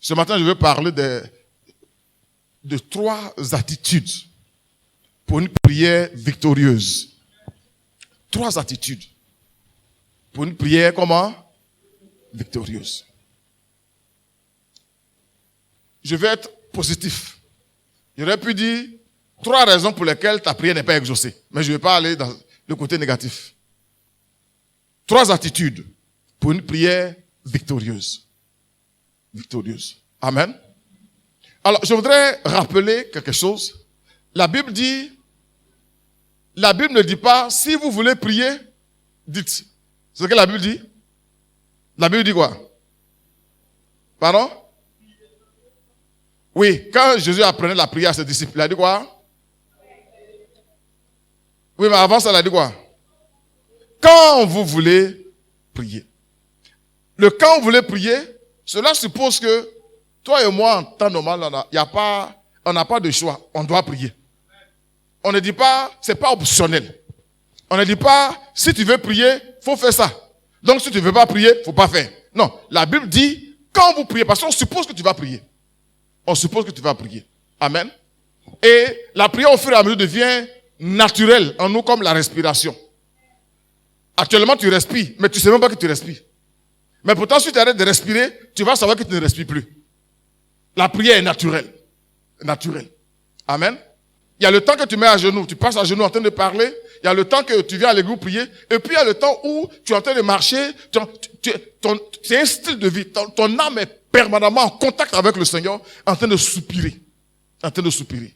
Ce matin, je vais parler de 3 attitudes pour une prière victorieuse. 3 attitudes pour une prière comment? Victorieuse. Je vais être positif. J'aurais pu dire 3 raisons pour lesquelles ta prière n'est pas exaucée. Mais je ne vais pas aller dans le côté négatif. 3 attitudes pour une prière victorieuse. Victorieuse. Amen. Alors, je voudrais rappeler quelque chose. La Bible ne dit pas, si vous voulez prier, dites. C'est ce que la Bible dit. La Bible dit quoi? Pardon? Oui, quand Jésus apprenait la prière à ses disciples, il a dit quoi? Oui, mais avant ça, il a dit quoi? Quand vous voulez prier. Le quand vous voulez prier, cela suppose que toi et moi, en temps normal, on n'a pas de choix. On doit prier. On ne dit pas, c'est pas optionnel. On ne dit pas, si tu veux prier, faut faire ça. Donc, si tu ne veux pas prier, faut pas faire. Non, la Bible dit, quand vous priez, parce qu'on suppose que tu vas prier. On suppose que tu vas prier. Amen. Et la prière, au fur et à mesure, devient naturelle en nous comme la respiration. Actuellement, tu respires, mais tu ne sais même pas que tu respires. Mais pourtant, si tu arrêtes de respirer, tu vas savoir que tu ne respires plus. La prière est naturelle. Naturelle. Amen. Il y a le temps que tu mets à genoux, tu passes à genoux en train de parler. Il y a le temps que tu viens à l'église prier. Et puis il y a le temps où tu es en train de marcher. C'est un style de vie. Ton âme est permanemment en contact avec le Seigneur, en train de soupirer. En train de soupirer.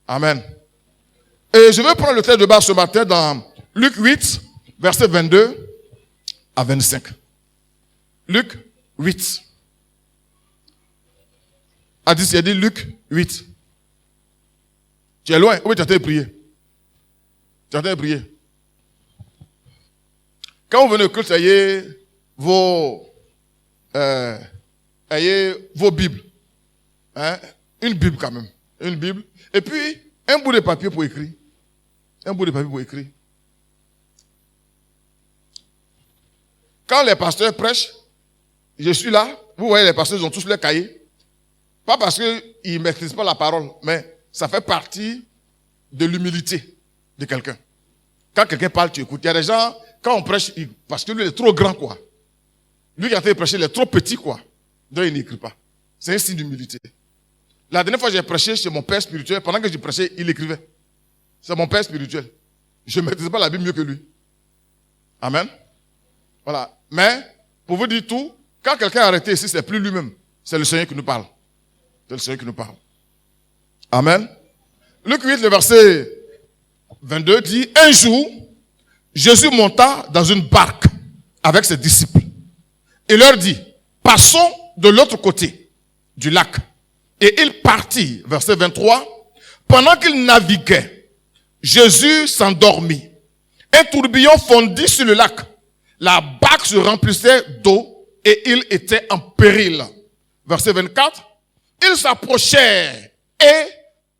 Amen. Et je vais prendre le texte de base ce matin dans Luc 8, versets 22 à 25. Luc 8. Il a dit Luc 8. Tu es loin? Oui, tu as été prier. Tu as été prier. Quand vous venez au culte, ayez vos Bibles. Hein? Une Bible quand même. Une Bible. Et puis, un bout de papier pour écrire. Un bout de papier pour écrire. Quand les pasteurs prêchent, je suis là. Vous voyez, les pasteurs, ils ont tous les cahiers. Pas parce qu'ils ne maîtrisent pas la parole, mais ça fait partie de l'humilité de quelqu'un. Quand quelqu'un parle, tu écoutes. Il y a des gens, quand on prêche, parce que lui, il est trop grand, quoi. Lui qui est en train de prêcher, il est trop petit, quoi. Donc, il n'écrit pas. C'est un signe d'humilité. La dernière fois, j'ai prêché chez mon père spirituel. Pendant que je prêchais, il écrivait. C'est mon père spirituel. Je ne maîtrise pas la Bible mieux que lui. Amen. Voilà. Mais, pour vous dire tout, quand quelqu'un est arrêté ici, c'est plus lui-même. C'est le Seigneur qui nous parle. C'est le Seigneur qui nous parle. Amen. Luc 8, le verset 22 dit, un jour, Jésus monta dans une barque avec ses disciples. Il leur dit, passons de l'autre côté du lac. Et il partit, verset 23, pendant qu'il naviguait, Jésus s'endormit. Un tourbillon fondit sur le lac. La barque se remplissait d'eau et il était en péril. Verset 24, ils s'approchèrent et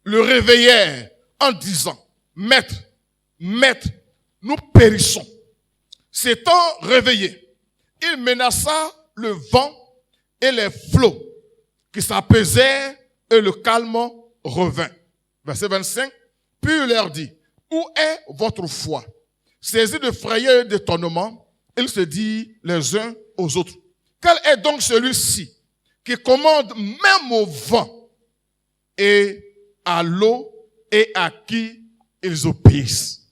le réveillèrent en disant, Maître, Maître, nous périssons. S'étant réveillé, il menaça le vent et les flots qui s'apaisèrent et le calme revint. Verset 25, puis il leur dit, où est votre foi? Saisis de frayeur et d'étonnement, ils se disent les uns aux autres, quel est donc celui-ci qui commande même au vent et à l'eau et à qui ils obéissent?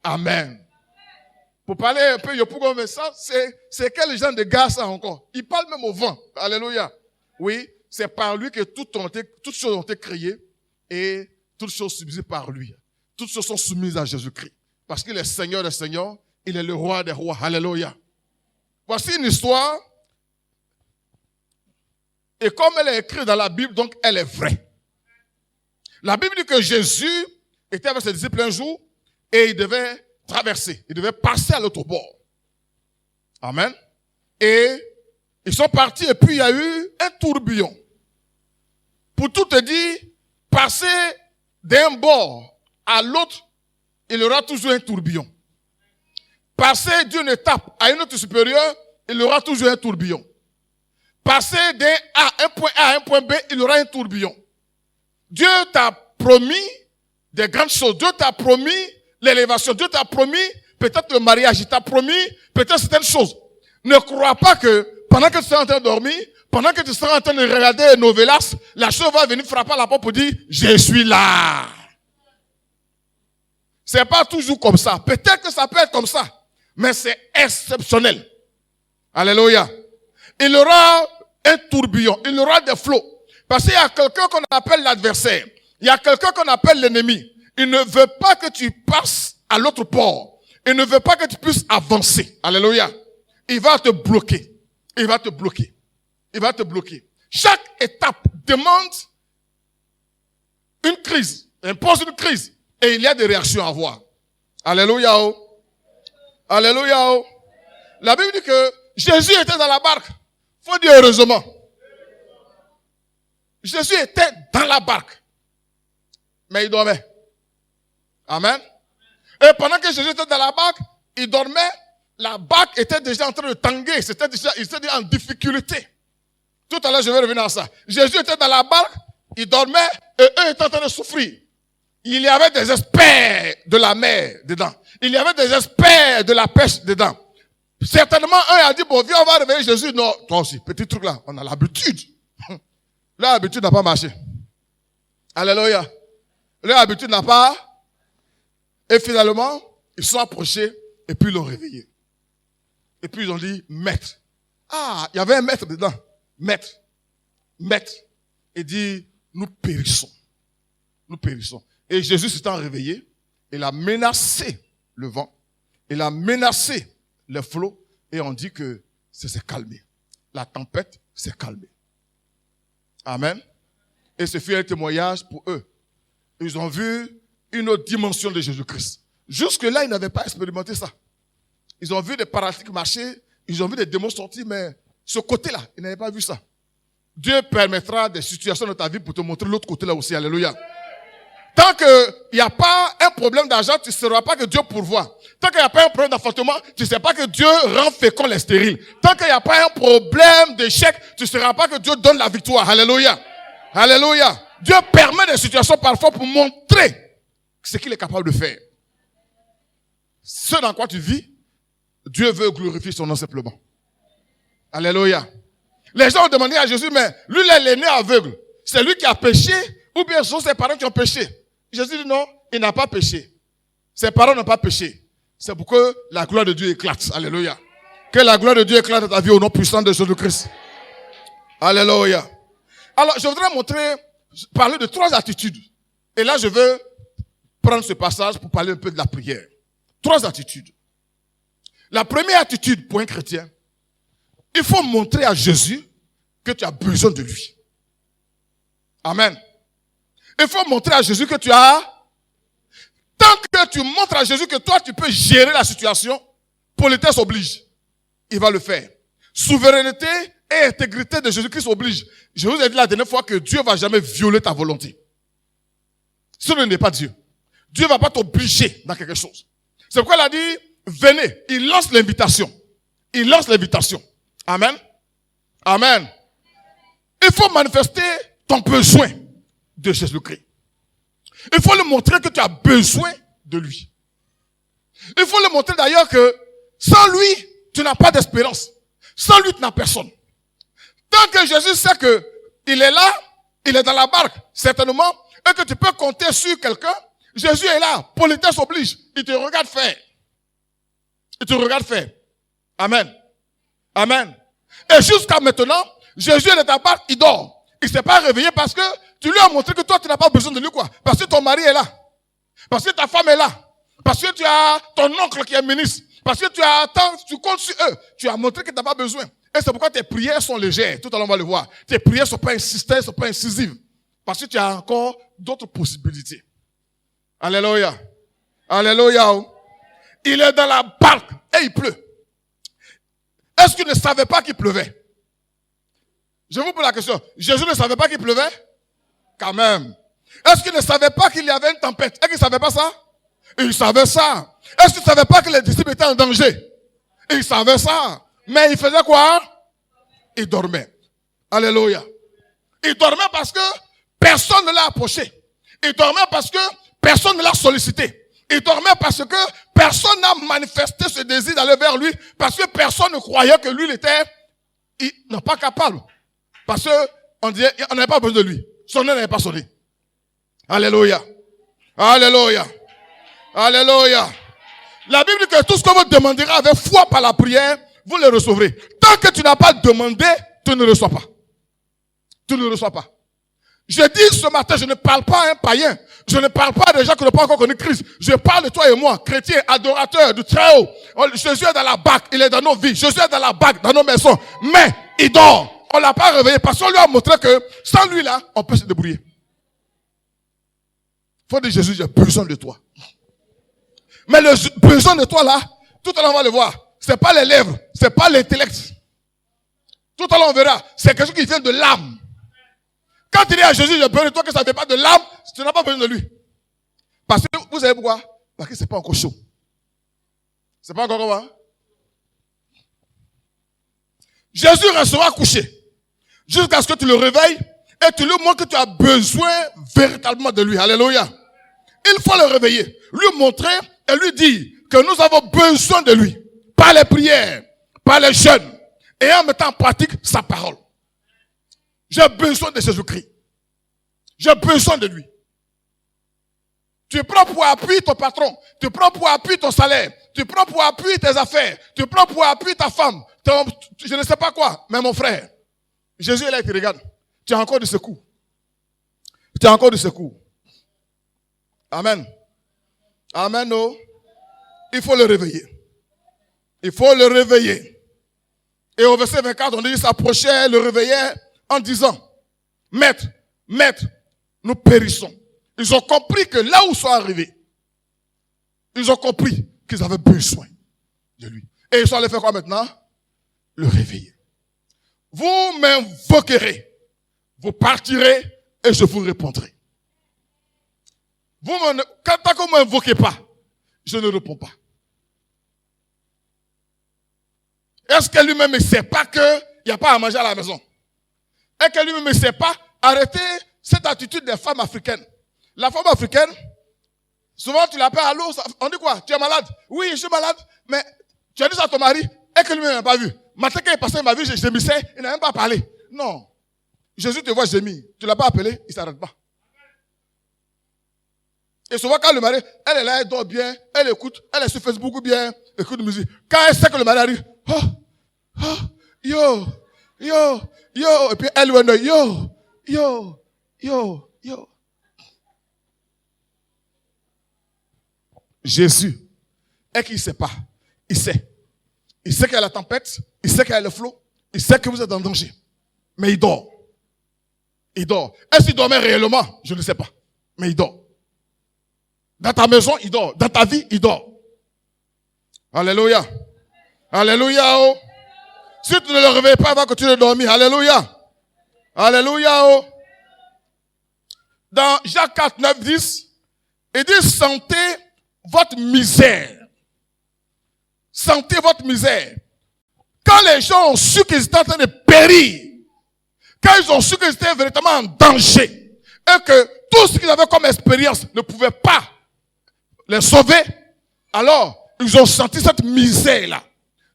Amen. Pour parler un peu, mais ça, c'est quel genre de gars ça encore? Il parle même au vent. Alléluia. Oui, c'est par lui que toutes choses ont été créées et toutes choses subsistent par lui. Toutes choses sont soumises à Jésus-Christ. Parce qu'il est Seigneur des Seigneurs, il est le roi des rois. Alléluia. Voici une histoire. Et comme elle est écrite dans la Bible, donc elle est vraie. La Bible dit que Jésus était avec ses disciples un jour et il devait traverser, il devait passer à l'autre bord. Amen. Et ils sont partis et puis il y a eu un tourbillon. Pour tout te dire, passer d'un bord à l'autre, il y aura toujours un tourbillon. Passer d'une étape à une autre supérieure, il y aura toujours un tourbillon. passer d'un point A à un point B, il y aura un tourbillon. Dieu t'a promis des grandes choses. Dieu t'a promis l'élévation. Dieu t'a promis peut-être le mariage. Il t'a promis peut-être certaines choses. Ne crois pas que pendant que tu seras en train de dormir, pendant que tu seras en train de regarder Novelas, la chose va venir frapper à la porte pour dire, je suis là. C'est pas toujours comme ça. Peut-être que ça peut être comme ça. Mais c'est exceptionnel. Alléluia. Il y aura un tourbillon. Il y aura des flots. Parce qu'il y a quelqu'un qu'on appelle l'adversaire. Il y a quelqu'un qu'on appelle l'ennemi. Il ne veut pas que tu passes à l'autre port. Il ne veut pas que tu puisses avancer. Alléluia. Il va te bloquer. Il va te bloquer. Il va te bloquer. Chaque étape demande une crise. Impose une crise. Et il y a des réactions à avoir. Alléluia. Alléluia. La Bible dit que Jésus était dans la barque. Faut dire heureusement. Jésus était dans la barque. Mais il dormait. Amen. Et pendant que Jésus était dans la barque, il dormait. La barque était déjà en train de tanguer. Il était déjà en difficulté. Tout à l'heure, je vais revenir à ça. Jésus était dans la barque, il dormait, et eux étaient en train de souffrir. Il y avait des experts de la mer dedans. Il y avait des experts de la pêche dedans. Certainement, un a dit, bon, viens, on va réveiller Jésus. Non, toi aussi, petit truc là, on a l'habitude. Là, l'habitude n'a pas marché. Alléluia. Là, l'habitude n'a pas. Et finalement, ils sont approchés, et puis ils l'ont réveillé. Et puis ils ont dit, maître. Ah, il y avait un maître dedans. Maître. Maître. Il dit, nous périssons. Nous périssons. Et Jésus s'étant réveillé, il a menacé le vent. Il a menacé les flots. Et on dit que ça s'est calmé. La tempête s'est calmée. Amen. Et ce fut un témoignage pour eux. Ils ont vu une autre dimension de Jésus-Christ. Jusque-là, ils n'avaient pas expérimenté ça. Ils ont vu des paralytiques marcher. Ils ont vu des démons sortir, mais ce côté-là, ils n'avaient pas vu ça. Dieu permettra des situations dans ta vie pour te montrer l'autre côté-là aussi. Alléluia. Tant qu'il n'y a pas un problème d'argent, tu ne sauras pas que Dieu pourvoit. Tant qu'il n'y a pas un problème d'enfantement, tu ne sais pas que Dieu rend fécond les stériles. Tant qu'il n'y a pas un problème d'échec, tu ne sauras pas que Dieu donne la victoire. Alléluia. Alléluia. Dieu permet des situations parfois pour montrer ce qu'il est capable de faire. Ce dans quoi tu vis, Dieu veut glorifier son nom simplement. Alléluia. Les gens ont demandé à Jésus, mais lui, il est né aveugle. C'est lui qui a péché ou bien ce sont ses parents qui ont péché? Jésus dit non, il n'a pas péché. Ses parents n'ont pas péché. C'est pour que la gloire de Dieu éclate. Alléluia. Que la gloire de Dieu éclate dans ta vie au nom puissant de Jésus-Christ. Alléluia. Alors, je voudrais parler de 3 attitudes. Et là, je veux prendre ce passage pour parler un peu de la prière. 3 attitudes. La première attitude pour un chrétien, il faut montrer à Jésus que tu as besoin de lui. Amen. Il faut montrer à Jésus que tu as... Tant que tu montres à Jésus que toi, tu peux gérer la situation, politesse oblige. Il va le faire. Souveraineté et intégrité de Jésus-Christ oblige. Je vous ai dit la dernière fois que Dieu ne va jamais violer ta volonté. Ce n'est pas Dieu. Dieu ne va pas t'obliger dans quelque chose. C'est pourquoi il a dit, venez. Il lance l'invitation. Il lance l'invitation. Amen. Amen. Il faut manifester ton besoin de Jésus-Christ. Il faut lui montrer que tu as besoin de lui. Il faut lui montrer d'ailleurs que sans lui, tu n'as pas d'espérance. Sans lui, tu n'as personne. Tant que Jésus sait que il est là, il est dans la barque, certainement, et que tu peux compter sur quelqu'un, Jésus est là, politesse oblige, il te regarde faire. Il te regarde faire. Amen. Amen. Et jusqu'à maintenant, Jésus est dans ta barque, il dort. Il ne s'est pas réveillé parce que tu lui as montré que toi, tu n'as pas besoin de lui, quoi. Parce que ton mari est là. Parce que ta femme est là. Parce que tu as ton oncle qui est ministre. Parce que tu comptes sur eux. Tu as montré que tu n'as pas besoin. Et c'est pourquoi tes prières sont légères. Tout à l'heure, on va le voir. Tes prières ne sont pas insistantes, ne sont pas incisives. Parce que tu as encore d'autres possibilités. Alléluia. Alléluia. Il est dans la barque et il pleut. Est-ce qu'il ne savait pas qu'il pleuvait? Je vous pose la question. Jésus ne savait pas qu'il pleuvait? Quand même. Est-ce qu'il ne savait pas qu'il y avait une tempête? Est-ce qu'il ne savait pas ça? Il savait ça. Est-ce qu'il ne savait pas que les disciples étaient en danger? Il savait ça. Mais il faisait quoi? Il dormait. Alléluia. Il dormait parce que personne ne l'a approché. Il dormait parce que personne ne l'a sollicité. Il dormait parce que personne n'a manifesté ce désir d'aller vers lui, parce que personne ne croyait que lui, il était non pas capable. Parce qu'on disait, on n'avait pas besoin de lui. Son nom n'avait pas sonné. Alléluia. Alléluia. Alléluia. La Bible dit que tout ce que vous demanderez avec foi par la prière, vous le recevrez. Tant que tu n'as pas demandé, tu ne reçois pas. Tu ne reçois pas. Je dis ce matin, je ne parle pas à un païen. Je ne parle pas à des gens qui n'ont pas encore connu Christ. Je parle de toi et moi, chrétiens, adorateurs du Très-Haut. Jésus est dans la barque, il est dans nos vies. Jésus est dans la barque, dans nos maisons. Mais il dort. On ne l'a pas réveillé parce qu'on lui a montré que sans lui là, on peut se débrouiller. Il faut dire Jésus, j'ai besoin de toi. Mais le besoin de toi là, tout à l'heure on va le voir. C'est pas les lèvres, c'est pas l'intellect. Tout à l'heure on verra, c'est quelque chose qui vient de l'âme. Quand tu dis à Jésus, j'ai besoin de toi, que ça ne vient pas de l'âme, tu n'as pas besoin de lui. Parce que, vous savez pourquoi? Parce que c'est pas encore chaud. C'est pas encore comment? Jésus restera couché. Jusqu'à ce que tu le réveilles et tu lui montres que tu as besoin véritablement de lui. Alléluia. Il faut le réveiller. Lui montrer et lui dire que nous avons besoin de lui. Par les prières, par les jeûnes. Et en mettant en pratique sa parole. J'ai besoin de Jésus-Christ. J'ai besoin de lui. Tu prends pour appui ton patron. Tu prends pour appui ton salaire. Tu prends pour appui tes affaires. Tu prends pour appui ta femme. Je ne sais pas quoi. Mais mon frère, Jésus est là, il te regarde. Tu as encore du secours. Tu as encore du secours. Amen. Amen, oh. Il faut le réveiller. Il faut le réveiller. Et au verset 24, on dit, il s'approchait, le réveillait en disant, Maître, Maître, nous périssons. Ils ont compris que là où ils sont arrivés, ils ont compris qu'ils avaient besoin de lui. Et ils sont allés faire quoi maintenant? Le réveiller. Vous m'invoquerez, vous partirez et je vous répondrai. Tant que vous ne m'invoquez pas, je ne réponds pas. Est-ce que lui-même ne sait pas qu'il n'y a pas à manger à la maison? Est-ce que lui-même ne sait pas arrêter cette attitude des femmes africaines? La femme africaine, souvent tu l'appelles, allô, on dit quoi? Tu es malade? Oui, je suis malade, mais tu as dit ça à ton mari, et que lui-même n'a pas vu. Matin quand il passait, il m'a vu, je gémissais, il n'a même pas parlé. Non. Jésus te voit gémir. Tu ne l'as pas appelé, il ne s'arrête pas. Et souvent quand le mari, elle est là, elle dort bien, elle écoute, elle est sur Facebook ou bien, écoute de musique. Quand elle sait que le mari arrive, yo, et puis elle lui dit, yo. Jésus, est-ce qu'il ne sait pas? Il sait. Il sait qu'il y a la tempête, il sait qu'il y a le flot, il sait que vous êtes en danger. Mais il dort. Il dort. Est-ce qu'il dormait réellement? Je ne sais pas. Mais il dort. Dans ta maison, il dort. Dans ta vie, il dort. Alléluia. Alléluia, oh. Si tu ne le réveilles pas, il va continuer de dormir. Alléluia. Alléluia, oh. Dans Jacques 4, 9, 10, il dit, sentez votre misère. Sentez votre misère. Quand les gens ont su qu'ils étaient en train de périr, quand ils ont su qu'ils étaient véritablement en danger, et que tout ce qu'ils avaient comme expérience ne pouvait pas les sauver, alors ils ont senti cette misère-là.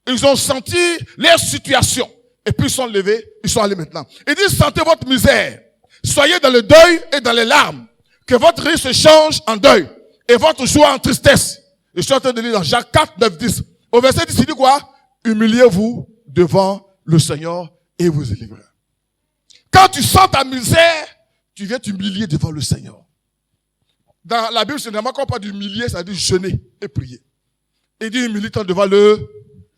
Ils ont senti leur situation. Et puis ils sont levés, ils sont allés maintenant. Ils disent, sentez votre misère. Soyez dans le deuil et dans les larmes. Que votre rire se change en deuil. Et votre joie en tristesse. Je suis en train de lire dans Jacques 4, 9, 10. Au verset 10, il dit quoi? Humiliez-vous devant le Seigneur et vous délivrez. Quand tu sens ta misère, tu viens t'humilier devant le Seigneur. Dans la Bible, ce n'est pas qu'on parle d'humilier, ça dit jeûner et prier. Il dit humilier-toi devant le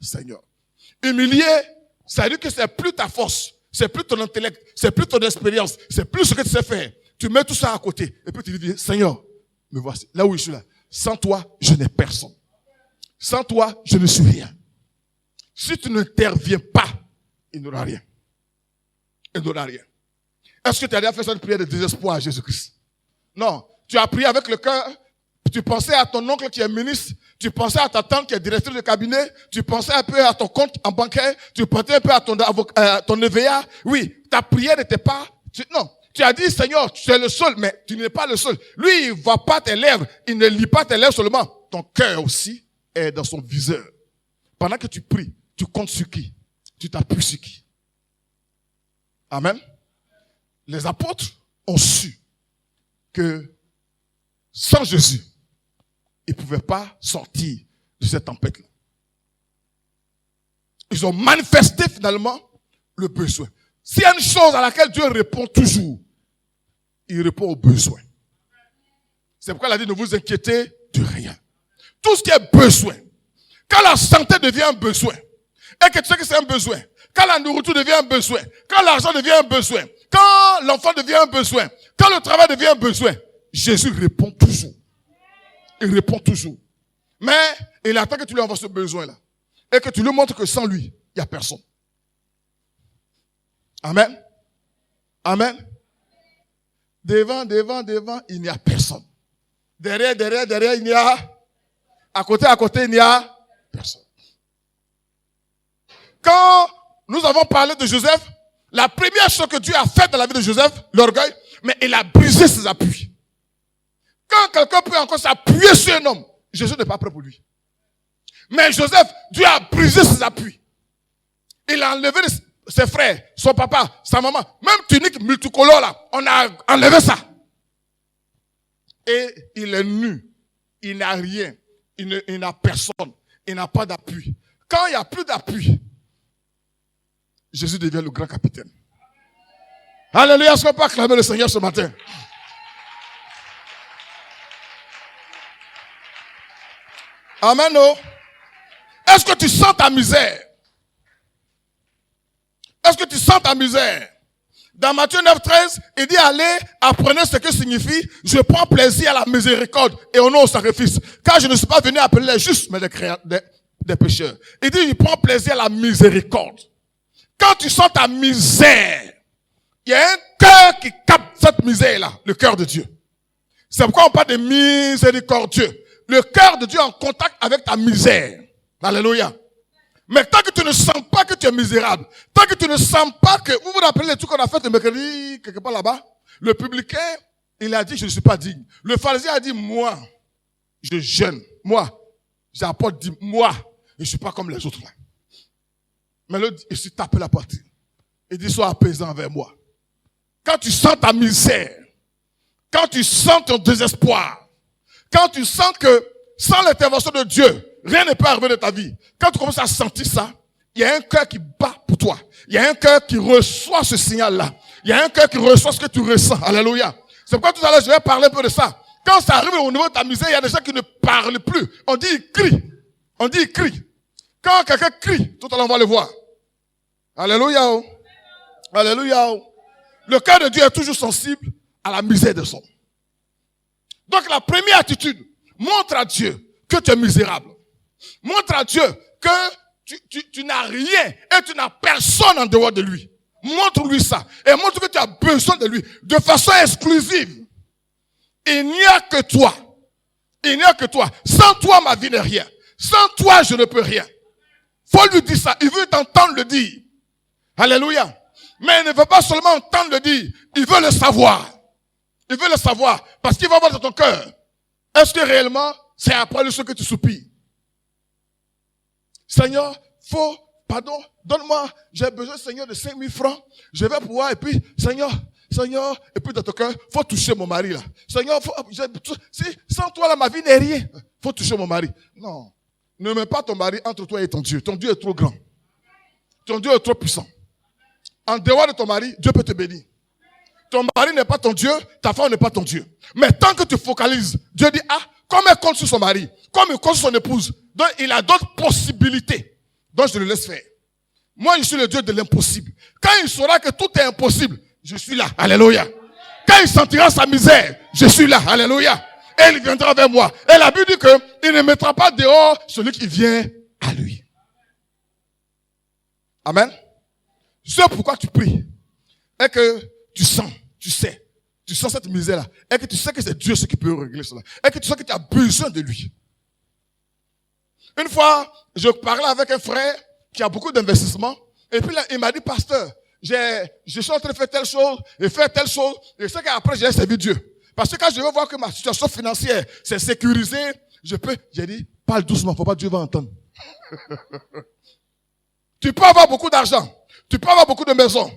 Seigneur. Humilier, ça veut dire que c'est plus ta force, c'est plus ton intellect, c'est plus ton expérience, c'est plus ce que tu sais faire. Tu mets tout ça à côté et puis tu dis, Seigneur, me voici, là où je suis là. Sans toi, je n'ai personne. Sans toi, je ne suis rien. Si tu n'interviens pas, il n'aura rien. Il n'aura rien. Est-ce que tu as déjà fait cette prière de désespoir à Jésus-Christ? Non. Tu as prié avec le cœur, tu pensais à ton oncle qui est ministre, Tu pensais à ta tante qui est directrice de cabinet. Tu pensais un peu à ton compte en bancaire. Tu pensais un peu à ton EVA. Oui, ta prière n'était pas... Non, tu as dit, Seigneur, tu es le seul, mais tu n'es pas le seul. Lui, il ne voit pas tes lèvres. Il ne lit pas tes lèvres seulement. Ton cœur aussi est dans son viseur. Pendant que tu pries, tu comptes sur qui? Tu t'appuies sur qui? Amen. Les apôtres ont su que sans Jésus, ils ne pouvaient pas sortir de cette tempête-là. Ils ont manifesté finalement le besoin. S'il y a une chose à laquelle Dieu répond toujours, il répond aux besoins. C'est pourquoi il a dit, ne vous inquiétez de rien. Tout ce qui est besoin, quand la santé devient un besoin, et que tu sais que c'est un besoin, quand la nourriture devient un besoin, quand l'argent devient un besoin, quand l'enfant devient un besoin, quand le travail devient un besoin, Jésus répond toujours. Il répond toujours. Mais il attend que tu lui envoies ce besoin-là. Et que tu lui montres que sans lui, il n'y a personne. Amen. Amen. Devant, il n'y a personne. Derrière, il n'y a... À côté, il n'y a personne. Quand nous avons parlé de Joseph, la première chose que Dieu a faite dans la vie de Joseph, l'orgueil, mais il a brisé ses appuis. Quand quelqu'un peut encore s'appuyer sur un homme, Jésus n'est pas prêt pour lui. Mais Joseph, Dieu a brisé ses appuis. Il a enlevé ses frères, son papa, sa maman, même tunique multicolore là, on a enlevé ça. Et il est nu. Il n'a rien. Il n'a personne. Il n'a pas d'appui. Quand il n'y a plus d'appui, Jésus devient le grand capitaine. Alléluia, est-ce qu'on peut acclamer le Seigneur ce matin? Amen. Oh. Est-ce que tu sens ta misère? Est-ce que tu sens ta misère? Dans Matthieu 9:13, il dit, allez, apprenez ce que signifie, je prends plaisir à la miséricorde et au nom au sacrifice. Car je ne suis pas venu appeler les justes, mais des pécheurs. Il dit, il prend plaisir à la miséricorde. Quand tu sens ta misère, il y a un cœur qui capte cette misère-là, le cœur de Dieu. C'est pourquoi on parle de miséricordieux. Le cœur de Dieu en contact avec ta misère. Alléluia. Mais tant que tu ne sens pas que tu es misérable, tant que tu ne sens pas que, vous vous rappelez les trucs qu'on a fait le mercredi, quelque part là-bas, le publicain, il a dit, je ne suis pas digne. Le pharisien a dit, moi, je jeûne. Moi, j'apporte, moi, je ne suis pas comme les autres là. Mais l'autre, il s'est tapé la poitrine. Il dit, sois apaisant envers moi. Quand tu sens ta misère, quand tu sens ton désespoir, quand tu sens que sans l'intervention de Dieu, rien ne peut arriver de ta vie. Quand tu commences à sentir ça, il y a un cœur qui bat pour toi. Il y a un cœur qui reçoit ce signal-là. Il y a un cœur qui reçoit ce que tu ressens. Alléluia. C'est pourquoi tout à l'heure, je vais parler un peu de ça. Quand ça arrive au niveau de ta misère, il y a des gens qui ne parlent plus. On dit, ils crient. On dit, ils crient. Quand quelqu'un crie, tout à l'heure, on va le voir. Alléluia. Alléluia. Le cœur de Dieu est toujours sensible à la misère des hommes. Donc la première attitude, montre à Dieu que tu es misérable. Montre à Dieu que tu n'as rien et tu n'as personne en dehors de lui. Montre-lui ça. Et montre que tu as besoin de lui de façon exclusive. Il n'y a que toi. Il n'y a que toi. Sans toi, ma vie n'est rien. Sans toi, je ne peux rien. Faut lui dire ça. Il veut t'entendre le dire. Alléluia. Mais il ne veut pas seulement entendre le dire. Il veut le savoir. Il veut le savoir. Parce qu'il va voir dans ton cœur. Est-ce que réellement, c'est après le ce que tu soupires? Seigneur, pardon, donne-moi, j'ai besoin, Seigneur, de 5 000 francs. Je vais pouvoir, et puis, Seigneur, et puis dans ton cœur, faut toucher mon mari, là. Seigneur, sans toi, là, ma vie n'est rien. Faut toucher mon mari. Non. Ne mets pas ton mari entre toi et ton Dieu. Ton Dieu est trop grand. Ton Dieu est trop puissant. En dehors de ton mari, Dieu peut te bénir. Ton mari n'est pas ton Dieu, ta femme n'est pas ton Dieu. Mais tant que tu focalises, Dieu dit, comme elle compte sur son mari, comme il compte sur son épouse, donc il a d'autres possibilités. Donc je le laisse faire. Moi, je suis le Dieu de l'impossible. Quand il saura que tout est impossible, je suis là. Alléluia. Quand il sentira sa misère, je suis là. Alléluia. Et il viendra vers moi. Et la Bible dit qu'il ne mettra pas dehors celui qui vient à lui. Amen. C'est pourquoi tu pries. Et que tu sens, tu sens cette misère-là. Et que tu sais que c'est Dieu ce qui peut régler cela. Et que tu sais que tu as besoin de lui. Une fois, je parlais avec un frère qui a beaucoup d'investissements. Et puis là, il m'a dit, pasteur, je suis en train de faire telle chose, et faire telle chose. Et c'est qu'après, j'ai servi Dieu. Parce que quand je veux voir que ma situation financière c'est sécurisé, j'ai dit, parle doucement, faut pas que Dieu va entendre. Tu peux avoir beaucoup d'argent, tu peux avoir beaucoup de maisons,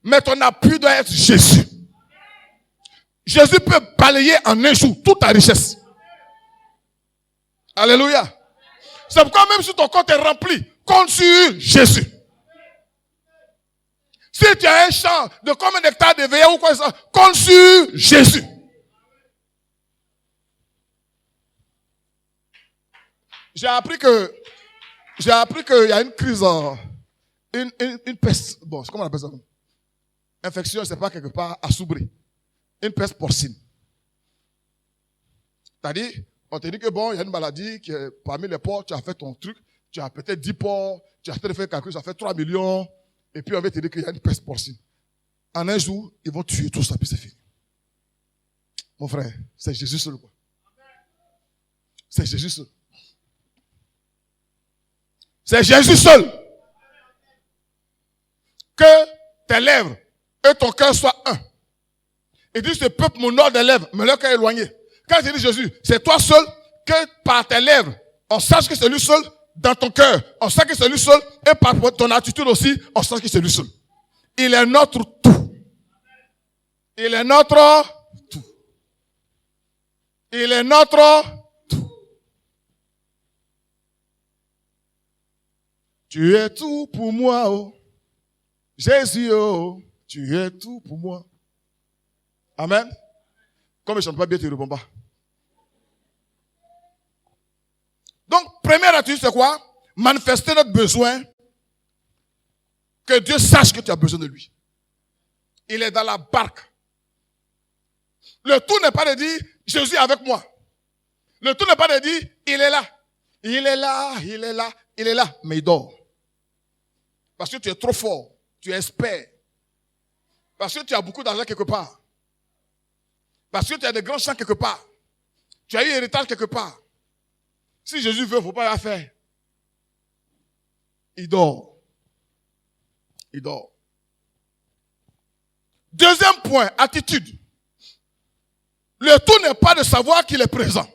mais ton appui doit être Jésus. Jésus peut balayer en un jour toute ta richesse. Alléluia. C'est pourquoi même si ton compte est rempli, compte sur Jésus. Si tu as un champ de combien d'hectares de veillage ou quoi ça, compte sur Jésus. J'ai appris qu'il y a une crise, une peste. Bon, comment on appelle ça? Infection, c'est pas quelque part à Soubri. Une peste porcine. C'est-à-dire, on te dit que bon, il y a une maladie qui est parmi les porcs, tu as fait ton truc, tu as peut-être 10 porcs, tu as fait le calcul, ça fait 3 millions, et puis on va te dire qu'il y a une peste porcine. En un jour, ils vont tuer tout ça, puis c'est fini. Mon frère, c'est Jésus seul, quoi. C'est Jésus seul. C'est Jésus seul. Que tes lèvres et ton cœur soient un. Il dit, ce peuple m'honore des lèvres, mais leur cœur est éloigné. Quand il dit Jésus, c'est toi seul, que par tes lèvres, on sache que c'est lui seul, dans ton cœur, on sait que c'est lui seul, et par ton attitude aussi, on sache que c'est lui seul. Il est notre tout. Il est notre tout. Il est notre tout. Tu es tout pour moi, oh. Jésus, oh. Tu es tout pour moi. Amen. Comme je ne chante pas bien, tu ne réponds pas. Donc, première attitude, c'est quoi? Manifester notre besoin. Que Dieu sache que tu as besoin de lui. Il est dans la barque. Le tout n'est pas de dire, Jésus est avec moi. Le tout n'est pas de dire, il est là. Il est là, il est là, il est là. Mais il dort. Parce que tu es trop fort. Tu es expert. Parce que tu as beaucoup d'argent quelque part. Parce que tu as des grands champs quelque part. Tu as eu héritage quelque part. Si Jésus veut, il ne faut pas la faire. Il dort. Il dort. Deuxième point, attitude. Le tout n'est pas de savoir qu'il est présent.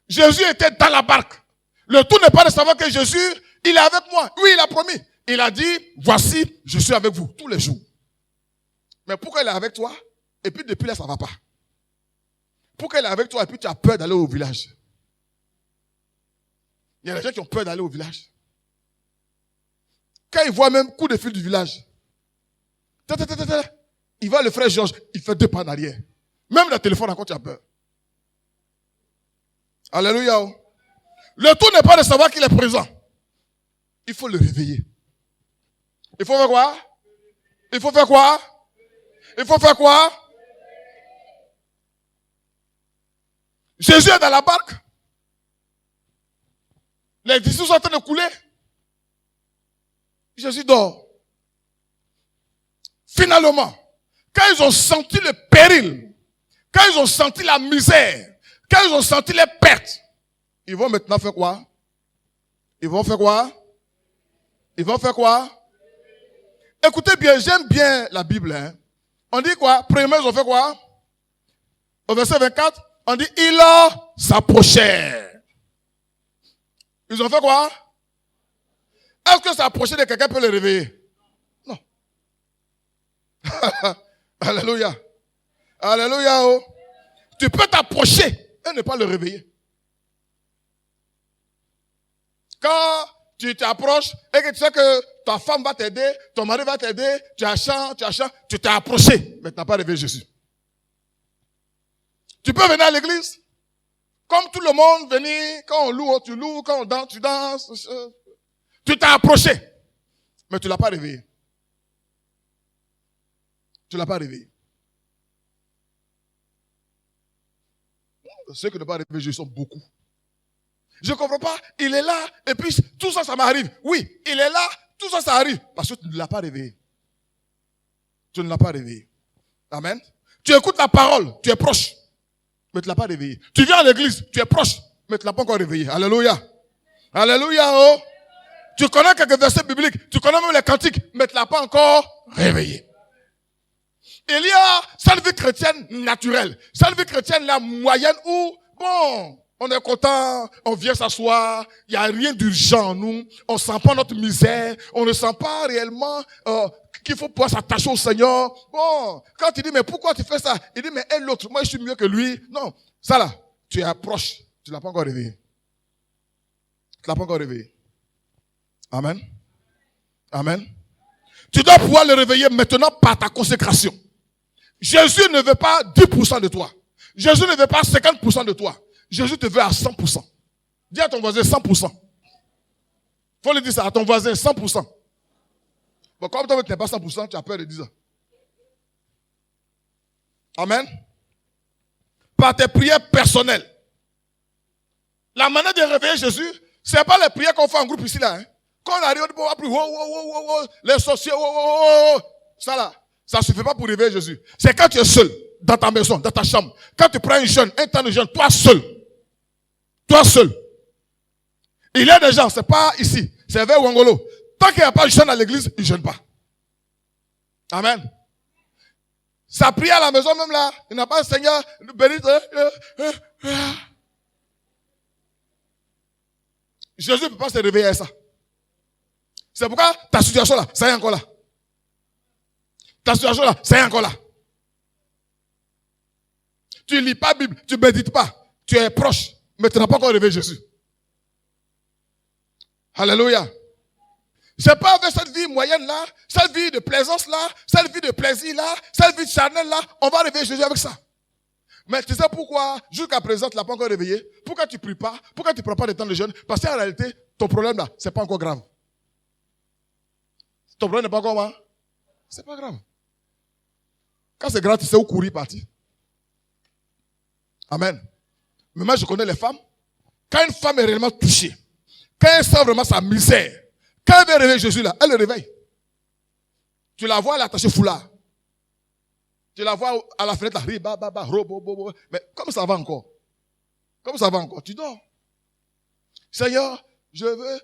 Jésus était dans la barque. Le tout n'est pas de savoir que Jésus, il est avec moi. Oui, il a promis. Il a dit, voici, je suis avec vous tous les jours. Mais pourquoi il est avec toi? Et puis depuis là, ça ne va pas. Pourquoi il est avec toi et puis tu as peur d'aller au village? Il y a des gens qui ont peur d'aller au village. Quand ils voient même coup de fil du village, il voit le frère Georges, il fait 2 pas en arrière. Même le téléphone, encore tu as peur. Alléluia. Le tout n'est pas de savoir qu'il est présent. Il faut le réveiller. Il faut faire quoi? Il faut faire quoi? Il faut faire quoi? Jésus est dans la barque. Les disciples sont en train de couler. Jésus dort. Finalement, quand ils ont senti le péril, quand ils ont senti la misère, quand ils ont senti les pertes, ils vont maintenant faire quoi? Ils vont faire quoi? Ils vont faire quoi? Écoutez bien, j'aime bien la Bible. Hein. On dit quoi? Premièrement, ils ont fait quoi? Au verset 24, on dit, ils s'approchèrent. Ils ont fait quoi? Est-ce que s'approcher de quelqu'un peut le réveiller? Non. Alléluia. Alléluia. Oh. Tu peux t'approcher et ne pas le réveiller. Quand tu t'approches et que tu sais que ta femme va t'aider, ton mari va t'aider, tu as chant, tu t'es approché, mais tu n'as pas réveillé Jésus. Tu peux venir à l'église, comme tout le monde, venir, quand on loue, tu loues, quand on danse, tu danses. Tu t'es approché, mais tu ne l'as pas réveillé. Tu ne l'as pas réveillé. Ceux qui n'ont pas réveillé Jésus sont beaucoup. Je ne comprends pas, il est là, et puis tout ça, ça m'arrive. Oui, il est là, tout ça, ça arrive, parce que tu ne l'as pas réveillé. Tu ne l'as pas réveillé. Amen. Tu écoutes la parole, tu es proche, mais tu ne l'as pas réveillé. Tu viens à l'église, tu es proche, mais tu ne l'as pas encore réveillé. Alléluia. Alléluia, oh. Tu connais quelques versets bibliques, tu connais même les cantiques, mais tu ne l'as pas encore réveillé. Il y a cette vie chrétienne naturelle, cette vie chrétienne la moyenne où, bon, on est content, on vient s'asseoir, il n'y a rien d'urgent en nous, on ne sent pas notre misère, on ne sent pas réellement qu'il faut pouvoir s'attacher au Seigneur. Bon, quand tu dis, mais pourquoi tu fais ça? Il dit, mais et l'autre, moi je suis mieux que lui. Non, ça là, tu approches, tu ne l'as pas encore réveillé. Tu ne l'as pas encore réveillé. Amen. Amen. Tu dois pouvoir le réveiller maintenant par ta consécration. Jésus ne veut pas 10% de toi. Jésus ne veut pas 50% de toi. Jésus te veut à 100%. Dis à ton voisin 100%. Faut lui dire ça à ton voisin 100%. Bon, comme toi, tu n'es pas 100%, tu as peur de dire ça. Amen. Par tes prières personnelles. La manière de réveiller Jésus, ce n'est pas les prières qu'on fait en groupe ici là. Hein. Quand on arrive, on va plus, les sorciers, ça là, ça ne suffit pas pour réveiller Jésus. C'est quand tu es seul, dans ta maison, dans ta chambre. Quand tu prends un jeûne, un temps de jeûne, toi seul. Toi seul. Il y a des gens, c'est pas ici, c'est vers Wangolo. Tant qu'il n'y a pas de jeûne à l'église, il ne jeûne pas. Amen. Sa prière à la maison même là, il n'a pas Seigneur, béni. Jésus ne peut pas se réveiller à ça. C'est pourquoi ta situation là, ça y est encore là. Ta situation là, ça y est encore là. Tu ne lis pas la Bible, tu ne médites pas. Tu es proche, mais tu n'as pas encore réveillé Jésus. Alléluia. C'est pas avec cette vie moyenne là, cette vie de plaisance là, cette vie de plaisir là, cette vie de charnel là, on va réveiller Jésus avec ça. Mais tu sais pourquoi, jusqu'à présent, tu ne l'as pas encore réveillé? Pourquoi tu ne pries pas? Pourquoi tu ne prends pas de temps de jeûne? Parce qu'en réalité, ton problème là, c'est pas encore grave. Ton problème n'est pas encore grave. C'est pas grave. Quand c'est grave, tu sais où courir, partir. Amen. Mais moi, je connais les femmes. Quand une femme est réellement touchée, quand elle sent vraiment sa misère, quand elle veut réveiller Jésus là, elle le réveille. Tu la vois, elle est attachée foulard. Tu la vois à la fenêtre, mais comme ça va encore. Comme ça va encore, tu dors. Seigneur, je veux...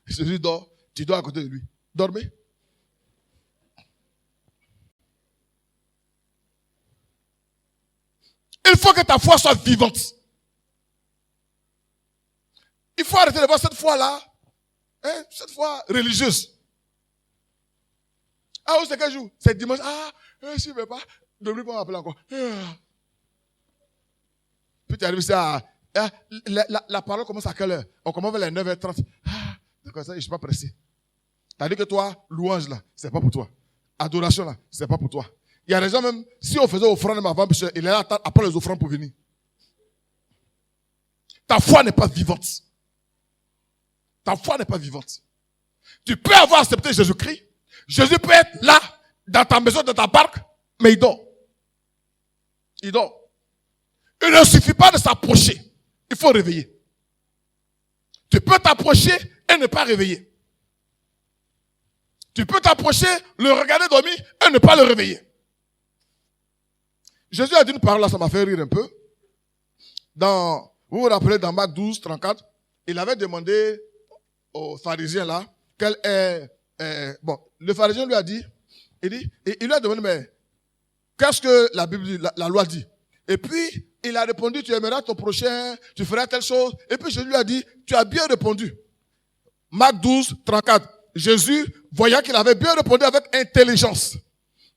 Jésus dort, tu dors à côté de lui. Dormez. Il faut que ta foi soit vivante. Il faut arrêter de voir cette foi-là, hein, cette foi religieuse. Ah, c'est quel jour? C'est dimanche. Ah, si je ne veux pas, n'oublie pas m'appeler encore. Puis tu arrives ici à... La parole commence à quelle heure? On commence vers les 9h30. Ah, d'accord, ça, je ne suis pas pressé. T'as dit que toi, louange là, c'est pas pour toi. Adoration là, c'est pas pour toi. Il y a des gens même, si on faisait offrande même avant, il est là après les offrandes pour venir. Ta foi n'est pas vivante. Ta foi n'est pas vivante. Tu peux avoir accepté Jésus-Christ. Jésus peut être là, dans ta maison, dans ta barque, mais il dort. Il dort. Il ne suffit pas de s'approcher. Il faut réveiller. Tu peux t'approcher et ne pas réveiller. Tu peux t'approcher, le regarder dormir et ne pas le réveiller. Jésus a dit une parole là, ça m'a fait rire un peu. Vous vous rappelez, dans Marc 12, 34, il avait demandé aux pharisiens là, quel est, bon, le pharisien lui a dit, il lui a demandé, mais, qu'est-ce que la Bible dit, la loi dit? Et puis, il a répondu, tu aimeras ton prochain, tu feras telle chose. Et puis, Jésus lui a dit, tu as bien répondu. Marc 12, 34. Jésus, voyant qu'il avait bien répondu avec intelligence.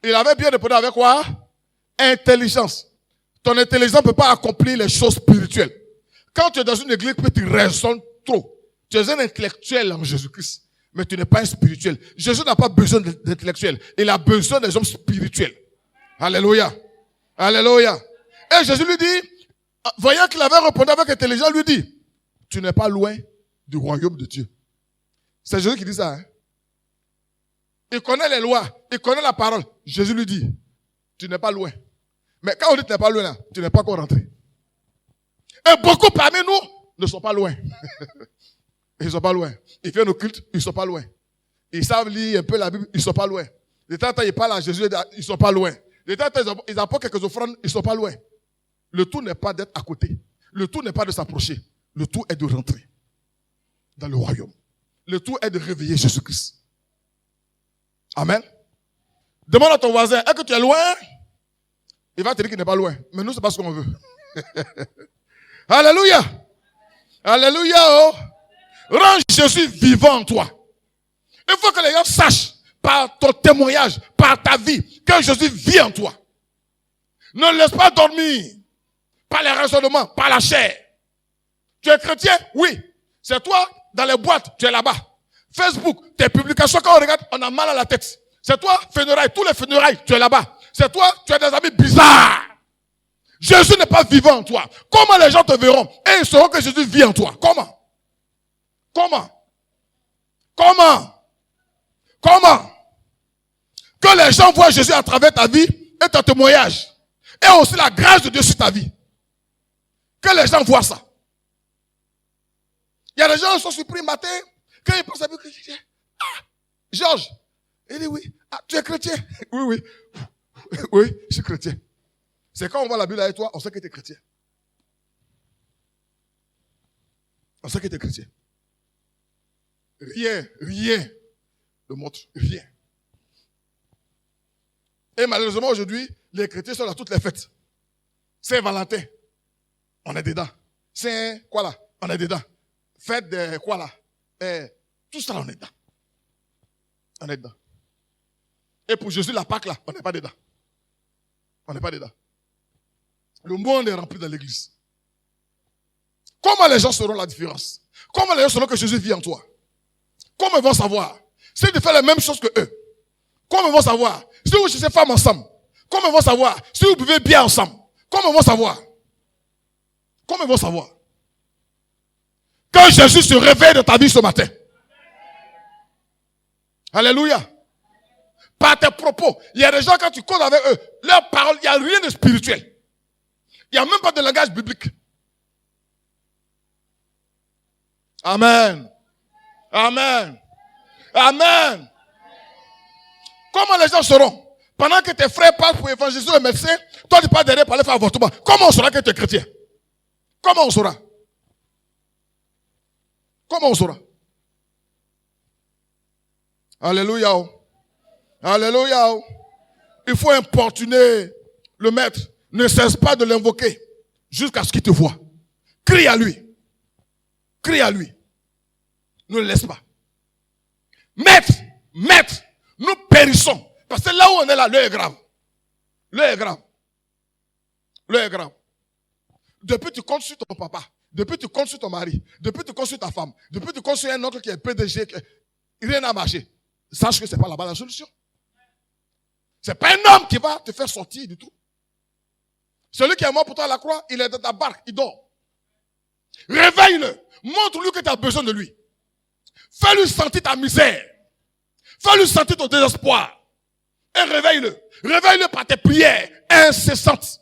Il avait bien répondu avec quoi? Intelligence. Ton intelligence ne peut pas accomplir les choses spirituelles. Quand tu es dans une église, tu raisonnes trop. Tu es un intellectuel en Jésus-Christ, mais tu n'es pas un spirituel. Jésus n'a pas besoin d'intellectuels. Il a besoin des hommes spirituels. Alléluia. Alléluia. Et Jésus lui dit, voyant qu'il avait répondu avec intelligence, lui dit, tu n'es pas loin du royaume de Dieu. C'est Jésus qui dit ça. Hein? Il connaît les lois, il connaît la parole. Jésus lui dit, tu n'es pas loin. Mais quand on dit que tu n'es pas loin, là, tu n'es pas encore rentré. Et beaucoup parmi nous ne sont pas loin. Ils ne sont pas loin. Ils viennent au culte, ils ne sont pas loin. Ils savent lire un peu la Bible, ils ne sont pas loin. De temps en temps, ils parlent à Jésus, ils ne sont pas loin. De temps en temps, ils apportent quelques offrandes, ils ne sont pas loin. Le tout n'est pas d'être à côté. Le tout n'est pas de s'approcher. Le tout est de rentrer dans le royaume. Le tout est de réveiller Jésus-Christ. Amen. Demande à ton voisin, est-ce que tu es loin? Il va te dire qu'il n'est pas loin. Mais nous, c'est pas ce qu'on veut. Alléluia. Alléluia. Oh. Rends Jésus vivant en toi. Il faut que les gens sachent par ton témoignage, par ta vie, que Jésus vit en toi. Ne le laisse pas dormir par les raisonnements, par la chair. Tu es chrétien? Oui. C'est toi, dans les boîtes, tu es là-bas. Facebook, tes publications, quand on regarde, on a mal à la tête. C'est toi, funérailles, tous les funérailles, tu es là-bas. C'est toi, tu as des amis bizarres. Jésus n'est pas vivant en toi. Comment les gens te verront? Et ils sauront que Jésus vit en toi. Comment? Comment? Comment? Comment? Que les gens voient Jésus à travers ta vie et ton témoignage. Et aussi la grâce de Dieu sur ta vie. Que les gens voient ça. Il y a des gens qui sont surpris matin, quand ils pensent à Dieu, ah, Georges, il dit oui, ah, tu es chrétien? Oui, oui. Oui, je suis chrétien. C'est quand on voit la Bible avec toi, on sait que tu es chrétien. On sait que tu es chrétien. Rien ne montre, rien. Et malheureusement aujourd'hui, les chrétiens sont dans toutes les fêtes. Saint-Valentin, on est dedans. Saint, quoi là? On est dedans. Fête de quoi là? Tout ça, on est dedans. On est dedans. Et pour Jésus, la Pâque là, on n'est pas dedans. On n'est pas dedans. Le monde est rempli dans l'église. Comment les gens sauront la différence? Comment les gens sauront que Jésus vit en toi? Comment ils vont savoir? Si tu fais les mêmes choses que eux. Comment ils vont savoir? Si vous cherchez femmes ensemble. Comment ils vont savoir? Si vous buvez bien ensemble. Comment ils vont savoir? Comment ils vont savoir? Que Jésus se réveille dans ta vie ce matin. Alléluia. Par tes propos. Il y a des gens, quand tu causes avec eux, leurs paroles, il n'y a rien de spirituel. Il n'y a même pas de langage biblique. Amen. Amen. Amen. Comment les gens sauront? Pendant que tes frères parlent pour évangéliser le médecin, toi tu parles derrière pour aller faire avortement. Comment on saura que tu es chrétien? Comment on saura? Comment on saura? Alléluia. Alléluia. Il faut importuner le maître. Ne cesse pas de l'invoquer jusqu'à ce qu'il te voie. Crie à lui. Crie à lui. Ne le laisse pas. Maître, nous périssons. Parce que là où on est là, l'heure est grave. L'heure est grave. L'heure est grave. Depuis tu comptes sur ton papa. Depuis tu comptes sur ton mari. Depuis tu comptes sur ta femme. Depuis tu comptes sur un autre qui est PDG. Rien n'a marché. Sache que ce n'est pas là-bas la solution. Ce n'est pas un homme qui va te faire sortir du tout. Celui qui est mort pour toi à la croix, il est dans ta barque, il dort. Réveille-le. Montre-lui que tu as besoin de lui. Fais-lui sentir ta misère. Fais-lui sentir ton désespoir. Et réveille-le. Réveille-le par tes prières incessantes.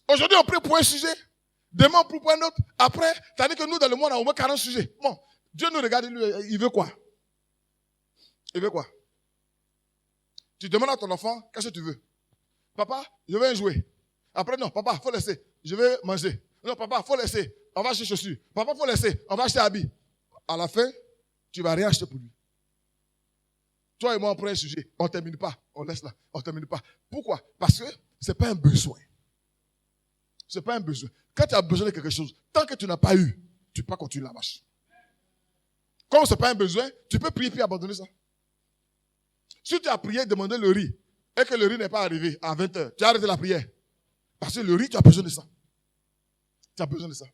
Aujourd'hui, on prie pour un sujet. Demain, on prie pour un autre. Après, ça dit que nous, dans le monde, on a au moins 40 sujets. Bon, Dieu nous regarde, lui, il veut quoi? Il veut quoi? Tu demandes à ton enfant, qu'est-ce que tu veux? Papa, je veux un jouet. Après, non, papa, faut laisser. Je veux manger. Non, papa, faut laisser. On va acheter chaussures. Papa, faut laisser. On va acheter habits. À la fin, tu vas rien acheter pour lui. Toi et moi, on prend un sujet. On ne termine pas. On laisse là. On ne termine pas. Pourquoi? Parce que ce n'est pas un besoin. Ce n'est pas un besoin. Quand tu as besoin de quelque chose, tant que tu n'as pas eu, tu ne peux pas continuer la marche. Comme ce n'est pas un besoin, tu peux prier puis abandonner ça. Si tu as prié, demander le riz, et que le riz n'est pas arrivé à 20h, tu as arrêté la prière. Parce que le riz, tu as besoin de ça. Tu as besoin de ça.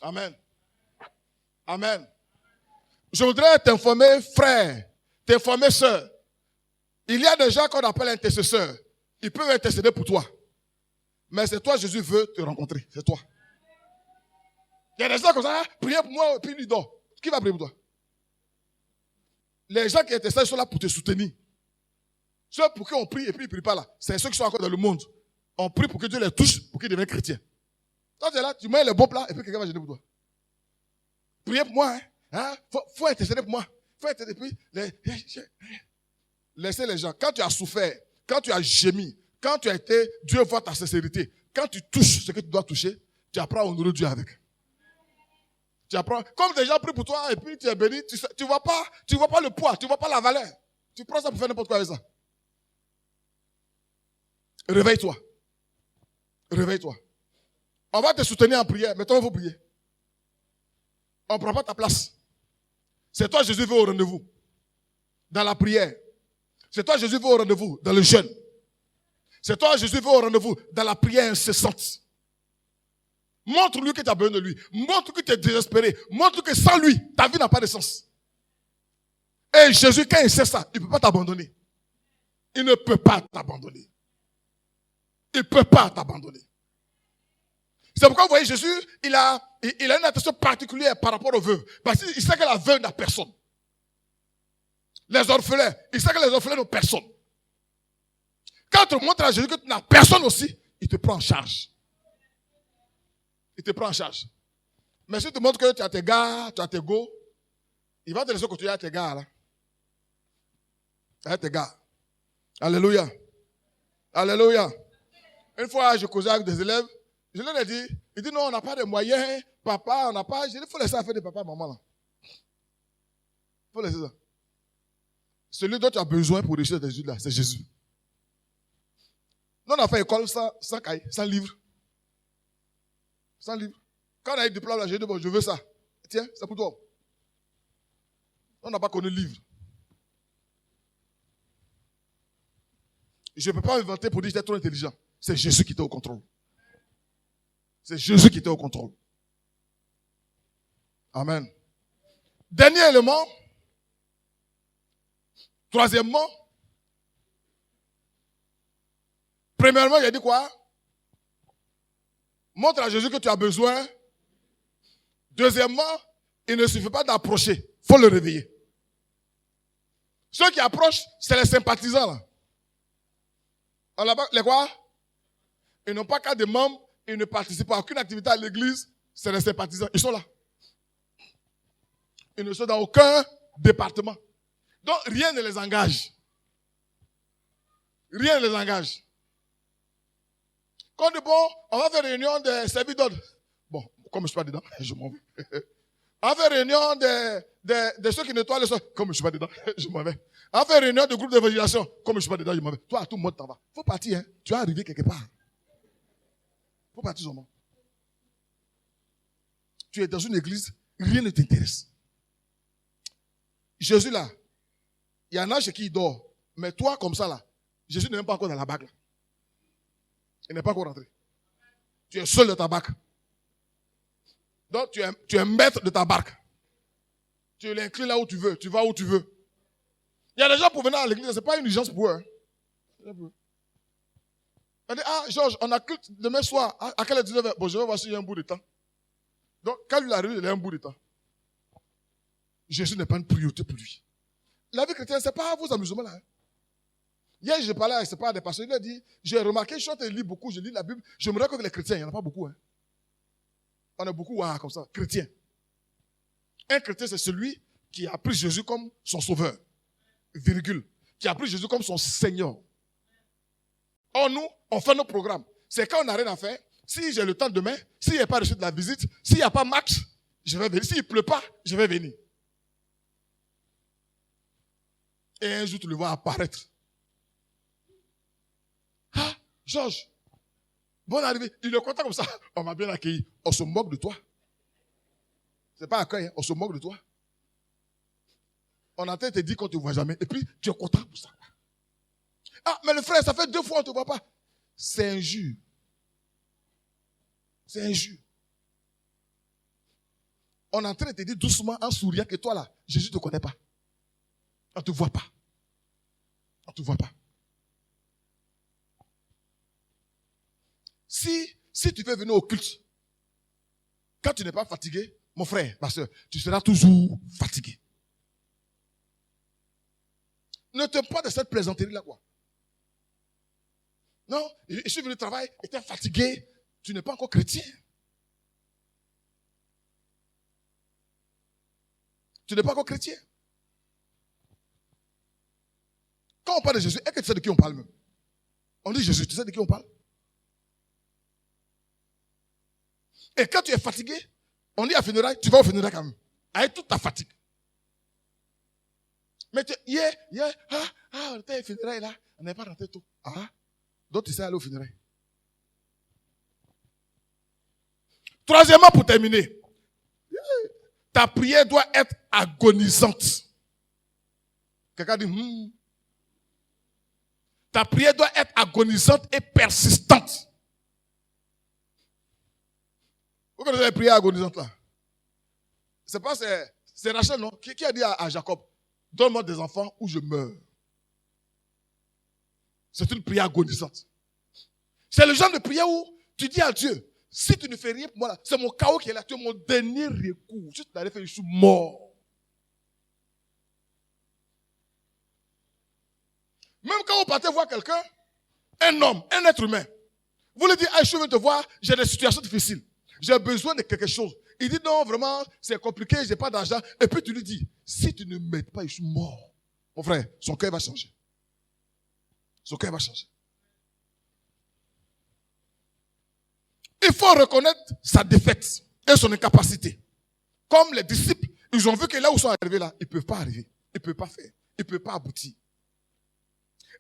Amen. Amen. Je voudrais t'informer, frère, t'informer, sœur. Il y a des gens qu'on appelle intercesseurs. Ils peuvent intercéder pour toi. Mais c'est toi, Jésus veut te rencontrer. C'est toi. Il y a des gens comme ça, priez pour moi, et puis lui dort. Qui va prier pour toi? Les gens qui intercèdent sont là pour te soutenir. Ceux pour qui on prie et puis ils ne prient pas là, c'est ceux qui sont encore dans le monde. On prie pour que Dieu les touche, pour qu'ils deviennent chrétiens. Toi, tu es là, tu mets les bons plats et puis quelqu'un va gêner pour toi. Priez pour moi, hein? Faut intercéder pour moi. Faites et puis, laissez les gens. Quand tu as souffert, quand tu as gémi, quand tu as été, Dieu voit ta sincérité. Quand tu touches ce que tu dois toucher, tu apprends à honorer Dieu avec. Tu apprends, comme des gens prient pour toi et puis tu es béni, tu vois pas le poids, tu vois pas la valeur. Tu prends ça pour faire n'importe quoi avec ça. Réveille-toi. Réveille-toi. On va te soutenir en prière, mais toi, il faut prier. On ne prend pas ta place. C'est toi, Jésus, veut au rendez-vous. Dans la prière. C'est toi, Jésus, veut au rendez-vous. Dans le jeûne. C'est toi, Jésus, veut au rendez-vous. Dans la prière incessante. Montre-lui que tu as besoin de lui. Montre que tu es désespéré. Montre que sans lui, ta vie n'a pas de sens. Et Jésus, quand il sait ça, il ne peut pas t'abandonner. Il ne peut pas t'abandonner. Il ne peut pas t'abandonner. C'est pourquoi vous voyez, Jésus, il a une attention particulière par rapport aux veuves. Parce qu'il sait que la veuve n'a personne. Les orphelins, il sait que les orphelins n'ont personne. Quand tu montres à Jésus que tu n'as personne aussi, il te prend en charge. Il te prend en charge. Mais si tu te montres que tu as tes gars, tu as tes go, il va te laisser continuer à tes gars là. À tes gars. Alléluia. Alléluia. Une fois, je causais avec des élèves, je leur ai dit, il dit non, on n'a pas de moyens, papa, on n'a pas. Je dis, il faut laisser faire de papa, maman là. Il faut laisser ça. Celui dont tu as besoin pour réussir tes études là, c'est Jésus. Nous, on a fait école sans cahier, sans livre. Sans livre. Quand on a eu le diplôme là, j'ai dit, bon, je veux ça. Tiens, c'est pour toi. On n'a pas connu le livre. Je ne peux pas inventer pour dire que j'étais trop intelligent. C'est Jésus qui était au contrôle. C'est Jésus qui était au contrôle. Amen. Dernier élément. Troisièmement. Premièrement, il a dit quoi? Montre à Jésus que tu as besoin. Deuxièmement, il ne suffit pas d'approcher. Il faut le réveiller. Ceux qui approchent, c'est les sympathisants là. Les quoi? Ils n'ont pas qu'à des membres, ils ne participent à aucune activité à l'église, c'est les sympathisants. Ils sont là. Ils ne sont dans aucun département. Donc rien ne les engage. Rien ne les engage. Quand on dit bon, on va faire réunion des services d'ordre. Bon, comme je ne suis pas dedans, je m'en vais. On va faire réunion de ceux qui nettoient le sol. Comme je ne suis pas dedans, je m'en vais. On va faire réunion de groupe d'évangélisation. Comme je ne suis pas dedans, je m'en vais. Toi, à tout le monde t'en va. Il faut partir, hein. Tu vas arriver quelque part. Il faut partir seulement. Tu es dans une église, rien ne t'intéresse. Jésus là, il y en a chez qui il dort. Mais toi, comme ça là, Jésus n'est même pas encore dans la barque là. Il n'est pas encore rentré. Tu es seul de ta barque. Donc tu es maître de ta barque. Tu l'inclines là où tu veux. Tu vas où tu veux. Il y a des gens pour venir à l'église, ce n'est pas une urgence pour eux. Hein. On dit, ah Georges, on a culte demain soir. À quelle heure 19h? Bon, je vais voir s'il y a un bout de temps. Donc, quand il arrive, il y a un bout de temps. Jésus n'est pas une priorité pour lui. La vie chrétienne, ce n'est pas vos amusements là. Hein. Hier, je parlais avec des pasteurs, il a dit, j'ai remarqué, je suis en train de lire beaucoup, je lis la Bible, je me rends compte que les chrétiens, il n'y en a pas beaucoup. Hein. On a beaucoup, comme ça, chrétiens. Un chrétien, c'est celui qui a pris Jésus comme son sauveur, virgule, qui a pris Jésus comme son Seigneur. Or, nous, on fait nos programmes. C'est quand on n'a rien à faire, si j'ai le temps demain, s'il n'y a pas reçu de la visite, s'il n'y a pas match, je vais venir. S'il ne pleut pas, je vais venir. Et un jour, tu le vois apparaître. Ah, Georges, bonne arrivée. Il est content comme ça. On m'a bien accueilli. On se moque de toi. C'est pas accueil, hein? On se moque de toi. On a te dit qu'on ne te voit jamais. Et puis, tu es content pour ça. Ah, mais le frère, ça fait 2 fois qu'on ne te voit pas. C'est injure. C'est injure. On est en train de te dire doucement, en souriant, que toi là, Jésus ne te connaît pas. On ne te voit pas. On ne te voit pas. Si tu veux venir au culte, quand tu n'es pas fatigué, mon frère, ma soeur, tu seras toujours fatigué. Ne te pas de cette plaisanterie-là, quoi. Non, je suis venu au travail, j'étais fatigué, tu n'es pas encore chrétien. Tu n'es pas encore chrétien. Quand on parle de Jésus, est-ce que tu sais de qui on parle même? On dit Jésus, tu sais de qui on parle? Et quand tu es fatigué, on dit à funérailles, tu vas au funérailles quand même. Avec toute ta fatigue. Mais on était au funérailles là, on n'est pas rentré tôt. Ah, donc tu sais aller au funérailles. Troisièmement, pour terminer, ta prière doit être agonisante. Quelqu'un dit, Ta prière doit être agonisante et persistante. Vous connaissez les prières agonisantes là? C'est Rachel, non? Qui a dit à Jacob, donne-moi des enfants ou je meurs. C'est une prière agonisante. C'est le genre de prière où tu dis à Dieu, si tu ne fais rien pour moi, là, c'est mon chaos qui est là, tu es mon dernier recours. Si tu n'arrives pas, je suis mort. Même quand vous partez voir quelqu'un, un homme, un être humain, vous lui dites, je viens te voir, j'ai des situations difficiles, j'ai besoin de quelque chose. Il dit, non, vraiment, c'est compliqué, j'ai pas d'argent. Et puis tu lui dis, si tu ne m'aides pas, je suis mort. Mon frère, son cœur va changer. Son cœur va changer. Il faut reconnaître sa défaite et son incapacité. Comme les disciples, ils ont vu que là où ils sont arrivés là, ils ne peuvent pas arriver. Ils ne peuvent pas faire. Ils ne peuvent pas aboutir.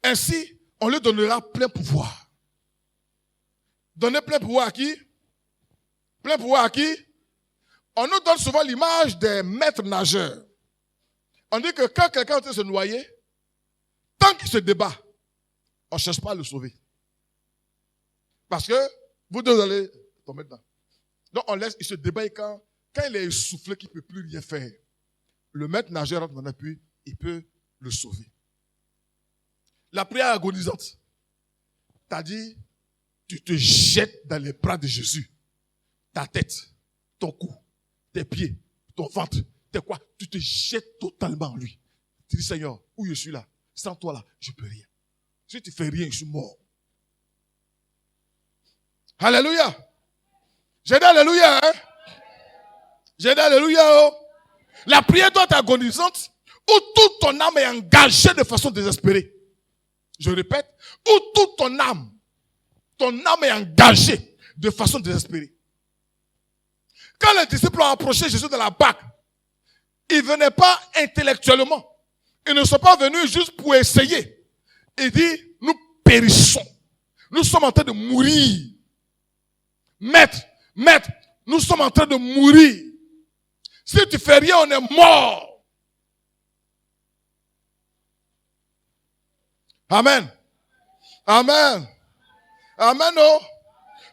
Ainsi, on lui donnera plein pouvoir. Donner plein pouvoir à qui? Plein pouvoir à qui? On nous donne souvent l'image des maîtres nageurs. On dit que quand quelqu'un est en train de se noyer, tant qu'il se débat, on ne cherche pas à le sauver. Parce que vous deux allez tomber dedans. Donc on laisse, il se débat et quand il est essoufflé, qu'il ne peut plus rien faire, le maître nageur rentre dans l'appui, il peut le sauver. La prière agonisante, t'as dit, tu te jettes dans les bras de Jésus. Ta tête, ton cou, tes pieds, ton ventre, tes quoi, tu te jettes totalement en lui. Tu dis, Seigneur, où je suis là, sans toi là, je ne peux rien. Si tu ne fais rien, je suis mort. Alléluia. J'ai dit alléluia, hein? J'ai dit alléluia, oh. La prière doit être agonisante où toute ton âme est engagée de façon désespérée. Je répète, où toute ton âme est engagée de façon désespérée. Quand les disciples ont approché Jésus de la barque, ils ne venaient pas intellectuellement. Ils ne sont pas venus juste pour essayer. Il dit, nous périssons. Nous sommes en train de mourir. Maître, nous sommes en train de mourir. Si tu fais rien, on est mort. Amen. Amen. Amen, oh.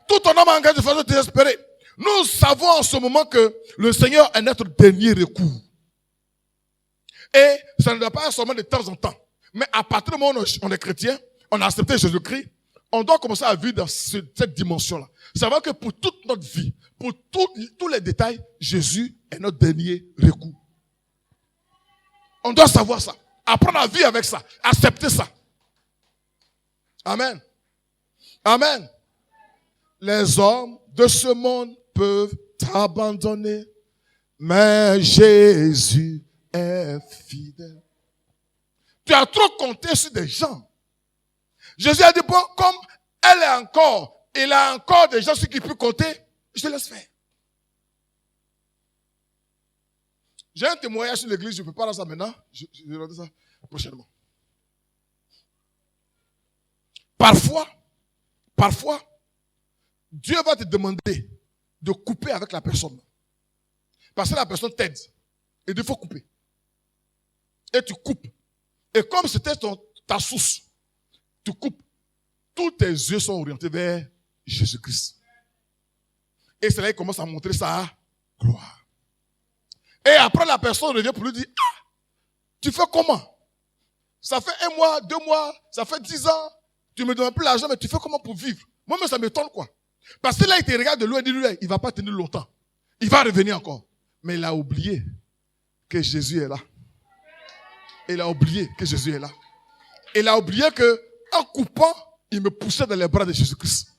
Tout ton âme engagé de façon désespérée. Nous savons en ce moment que le Seigneur est notre dernier recours. Et ça ne doit pas être seulement de temps en temps. Mais à partir du moment où on est chrétien, on a accepté Jésus-Christ, on doit commencer à vivre dans cette dimension-là. Savoir que pour toute notre vie, pour tous les détails, Jésus est notre dernier recours. On doit savoir ça. Apprendre à vivre avec ça. Accepter ça. Amen. Amen. Les hommes de ce monde peuvent t'abandonner, mais Jésus est fidèle. Tu as trop compté sur des gens. Jésus a dit, bon, comme il a encore des gens sur qui peut compter, je te laisse faire. J'ai un témoignage sur l'église, je ne peux pas faire ça maintenant, je vais regarder ça prochainement. Parfois, Dieu va te demander de couper avec la personne. Parce que la personne t'aide. Et il faut couper. Et tu coupes. Et comme c'était ta source, tu coupes. Tous tes yeux sont orientés vers Jésus-Christ. Et c'est là qu'il commence à montrer sa gloire. Et après, la personne revient pour lui dire, tu fais comment? Ça fait 1 mois, 2 mois, ça fait 10 ans. Tu me donnes plus l'argent, mais tu fais comment pour vivre? Moi-même, ça m'étonne, quoi. Parce que là, il te regarde de loin et dit, il ne va pas tenir longtemps. Il va revenir encore. Mais il a oublié que Jésus est là. Il a oublié que Jésus est là. Il a oublié que, en coupant, il me poussait dans les bras de Jésus-Christ.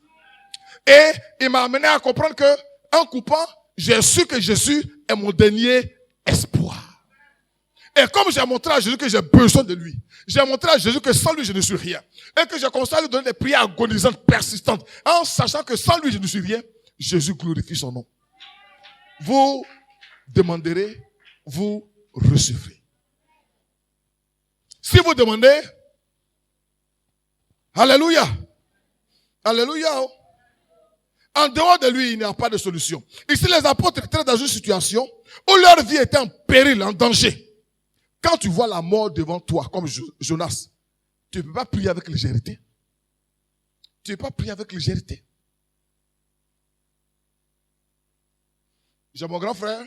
Et il m'a amené à comprendre que, en coupant, j'ai su que Jésus est mon dernier espoir. Et comme j'ai montré à Jésus que j'ai besoin de lui, j'ai montré à Jésus que sans lui, je ne suis rien. Et que j'ai commencé à lui donner des prières agonisantes, persistantes, en sachant que sans lui, je ne suis rien, Jésus glorifie son nom. Vous demanderez, vous recevrez. Si vous demandez, alléluia, alléluia, en dehors de lui, il n'y a pas de solution. Ici, les apôtres étaient dans une situation où leur vie était en péril, en danger. Quand tu vois la mort devant toi, comme Jonas, tu ne peux pas prier avec légèreté. Tu ne peux pas prier avec légèreté. J'ai mon grand frère,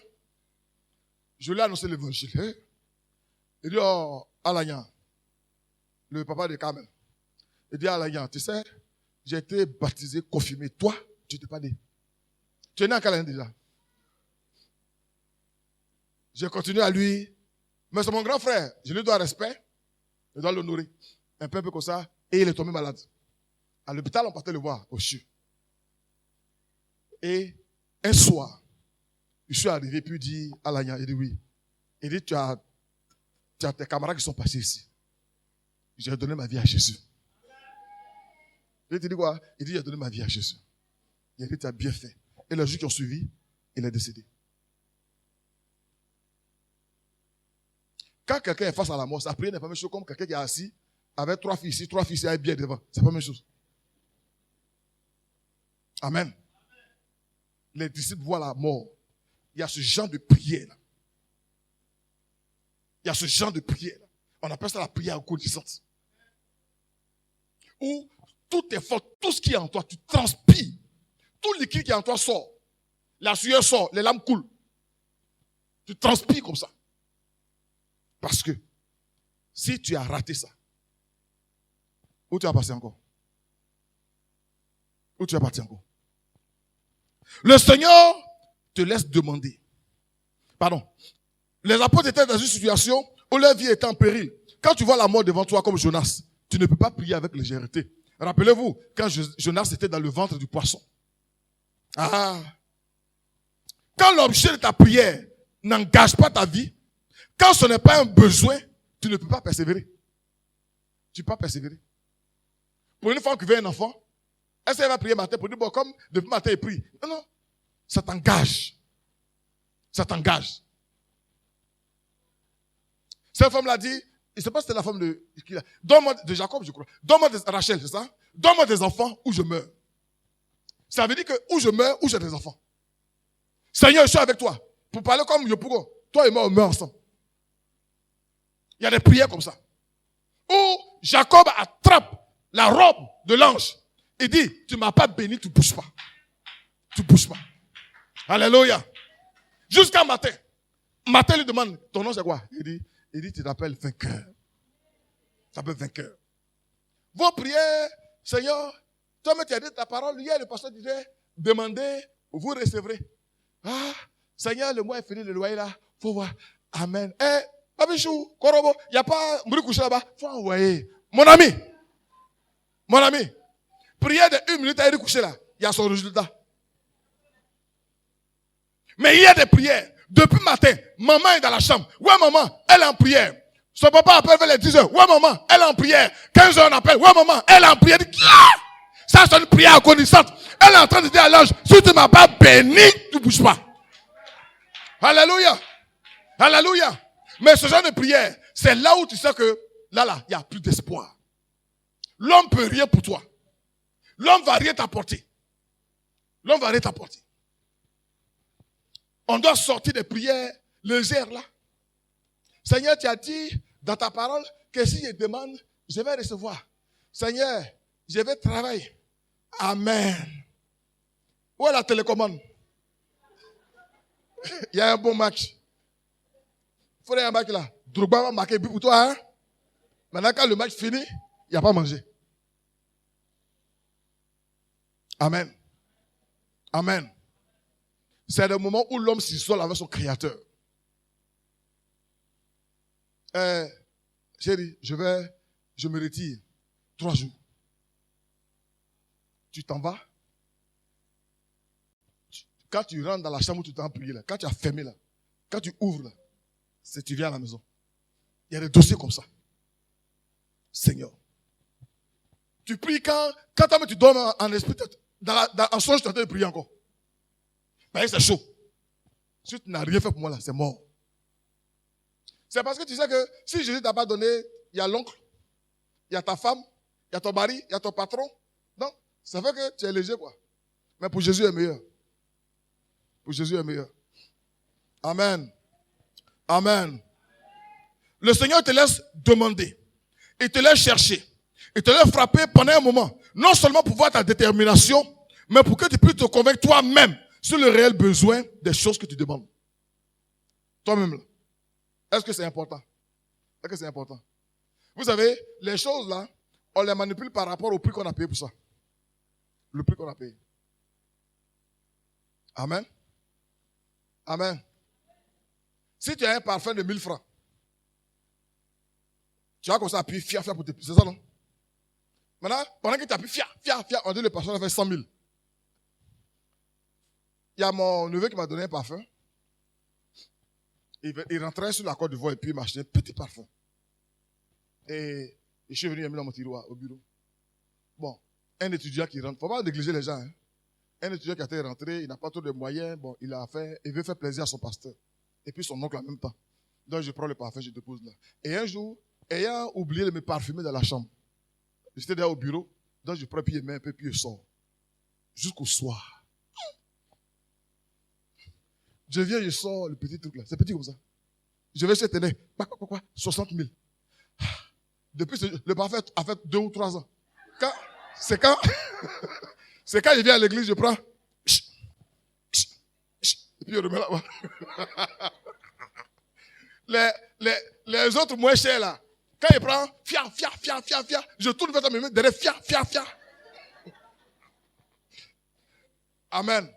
je lui ai annoncé l'évangile. Il dit, oh, Alagnan, le papa de Carmel. Il dit, Alagnan, tu sais, j'ai été baptisé, confirmé. Toi, tu t'es pas dit. Tu es né en quelle année déjà? J'ai continué à lui. Mais c'est mon grand frère. Je lui dois respect. Je dois l'honorer. Un peu comme ça. Et il est tombé malade. À l'hôpital, on partait le voir au CHU. Et un soir, je suis arrivé, puis il dit à Lagnan, il dit oui. Il dit, tu as tes camarades qui sont passés ici. J'ai donné ma vie à Jésus. Il te dit quoi? Il dit, j'ai donné ma vie à Jésus. Il dit, tu as bien fait. Et les jours qui ont suivi, il est décédé. Quand quelqu'un est face à la mort, sa prière n'est pas la même chose comme quelqu'un qui est assis avec 3 filles ici, 3 filles ici, avec bien devant. C'est pas la même chose. Amen. Les disciples voient la mort. Il y a ce genre de prière là. Il y a ce genre de prière là. On appelle ça la prière agonisante. Où tout est fort, tout ce qui est en toi, tu transpires. Tout le liquide qui est en toi sort. La sueur sort, les larmes coulent. Tu transpires comme ça. Parce que si tu as raté ça, où tu vas passer encore? Où tu vas partir encore? Le Seigneur te laisse demander. Pardon. Les apôtres étaient dans une situation où leur vie était en péril. Quand tu vois la mort devant toi comme Jonas, tu ne peux pas prier avec légèreté. Rappelez-vous, quand Jonas était dans le ventre du poisson. Ah. Quand l'objet de ta prière n'engage pas ta vie, quand ce n'est pas un besoin, tu ne peux pas persévérer. Tu ne peux pas persévérer. Pour une femme qui veut un enfant, est-ce qu'elle va prier matin pour dire, bon, comme depuis matin, elle prie? Non, non. Ça t'engage. Ça t'engage. Cette femme l'a dit, je ne sais pas si c'était la femme de Jacob, je crois. Donne-moi des, Rachel, c'est ça? Donne-moi des enfants ou je meurs. Ça veut dire que ou je meurs ou j'ai des enfants. Seigneur, je suis avec toi. Pour parler comme je pourrais. Toi et moi, on meurt ensemble. Il y a des prières comme ça. Où Jacob attrape la robe de l'ange et dit, tu ne m'as pas béni, tu ne bouges pas. Tu ne bouges pas. Alléluia. Jusqu'à matin. Matin lui demande, ton nom c'est quoi? Il dit, tu t'appelles vainqueur. Tu t'appelles vainqueur. Vos prières, Seigneur, toi-même tu as dit ta parole. Hier, le pasteur disait, demandez, vous recevrez. Ah, Seigneur, le mois est fini, le loyer là, faut voir. Amen. Eh, Babichou, Korobo, il n'y a pas un couché là-bas. Faut envoyer. Mon ami, prière de 1 minute à aller coucher là, il y a son résultat. Mais il y a des prières. Depuis matin, maman est dans la chambre. Ouais, maman, elle est en prière. Son papa appelle vers les 10 heures. Ouais, maman, elle est en prière. 15 heures, on appelle. Ouais, maman, elle est en prière. Ça, c'est une prière agonisante. Elle est en train de dire à l'ange, si tu ne m'as pas béni, tu ne bouges pas. Alléluia. Alléluia. Mais ce genre de prière, c'est là où tu sais que, là, il n'y a plus d'espoir. L'homme ne peut rien pour toi. L'homme ne va rien t'apporter. L'homme ne va rien t'apporter. On doit sortir des prières légères là. Seigneur, tu as dit dans ta parole que si je demande, je vais recevoir. Seigneur, je vais travailler. Amen. Où est la télécommande? Il y a un bon match. Il faudrait un match là. Drogba va marquer but pour toi. Hein? Maintenant, quand le match finit, il n'y a pas à manger. Amen. Amen. C'est le moment où l'homme s'isole avec son créateur. Chérie, je me retire 3 jours. Tu t'en vas. Quand tu rentres dans la chambre où tu t'es prié là, quand tu as fermé là, quand tu ouvres là, tu viens à la maison. Il y a des dossiers comme ça. Seigneur. Tu pries quand tu dors en esprit, en songe, tu es en train de prier encore. Mais c'est chaud. Si tu n'as rien fait pour moi là, c'est mort. C'est parce que tu sais que si Jésus t'a pas donné, il y a l'oncle, il y a ta femme, il y a ton mari, il y a ton patron. Donc, ça fait que tu es léger, quoi. Mais pour Jésus est meilleur. Pour Jésus est meilleur. Amen. Amen. Le Seigneur te laisse demander. Il te laisse chercher. Il te laisse frapper pendant un moment. Non seulement pour voir ta détermination, mais pour que tu puisses te convaincre toi-même sur le réel besoin des choses que tu demandes. Toi-même, là. Est-ce que c'est important? Est-ce que c'est important? Vous savez, les choses là, on les manipule par rapport au prix qu'on a payé pour ça. Le prix qu'on a payé. Amen. Amen. Si tu as un parfum de 1000 francs, tu vas comme ça appuyer fier pour tes pieds. C'est ça, non? Maintenant, pendant que tu appuies fier, on dit le parfum a fait 100 000. Il y a mon neveu qui m'a donné un parfum. Il rentrait sur la Côte d'Ivoire et puis il m'a acheté un petit parfum. Et je suis venu, il a mis dans mon tiroir au bureau. Bon, un étudiant qui rentre, il ne faut pas négliger les gens. Hein. Un étudiant qui a été rentré, il n'a pas trop de moyens, bon, il veut faire plaisir à son pasteur. Et puis son oncle en même temps. Donc je prends le parfum, je dépose là. Et un jour, ayant oublié de me parfumer dans la chambre, j'étais derrière au bureau, donc je prends, puis je mets un peu, puis je sors. Jusqu'au soir. Je viens, je sors le petit truc là. C'est petit comme ça. Je vais chez Téné. 60 000. Depuis, le parfum a fait 2 ou 3 ans. C'est quand je viens à l'église, je prends. Et puis je remets là-bas. Les autres moins chers là. Quand il prend, fier, je tourne vers ta main, derrière, fier. Amen.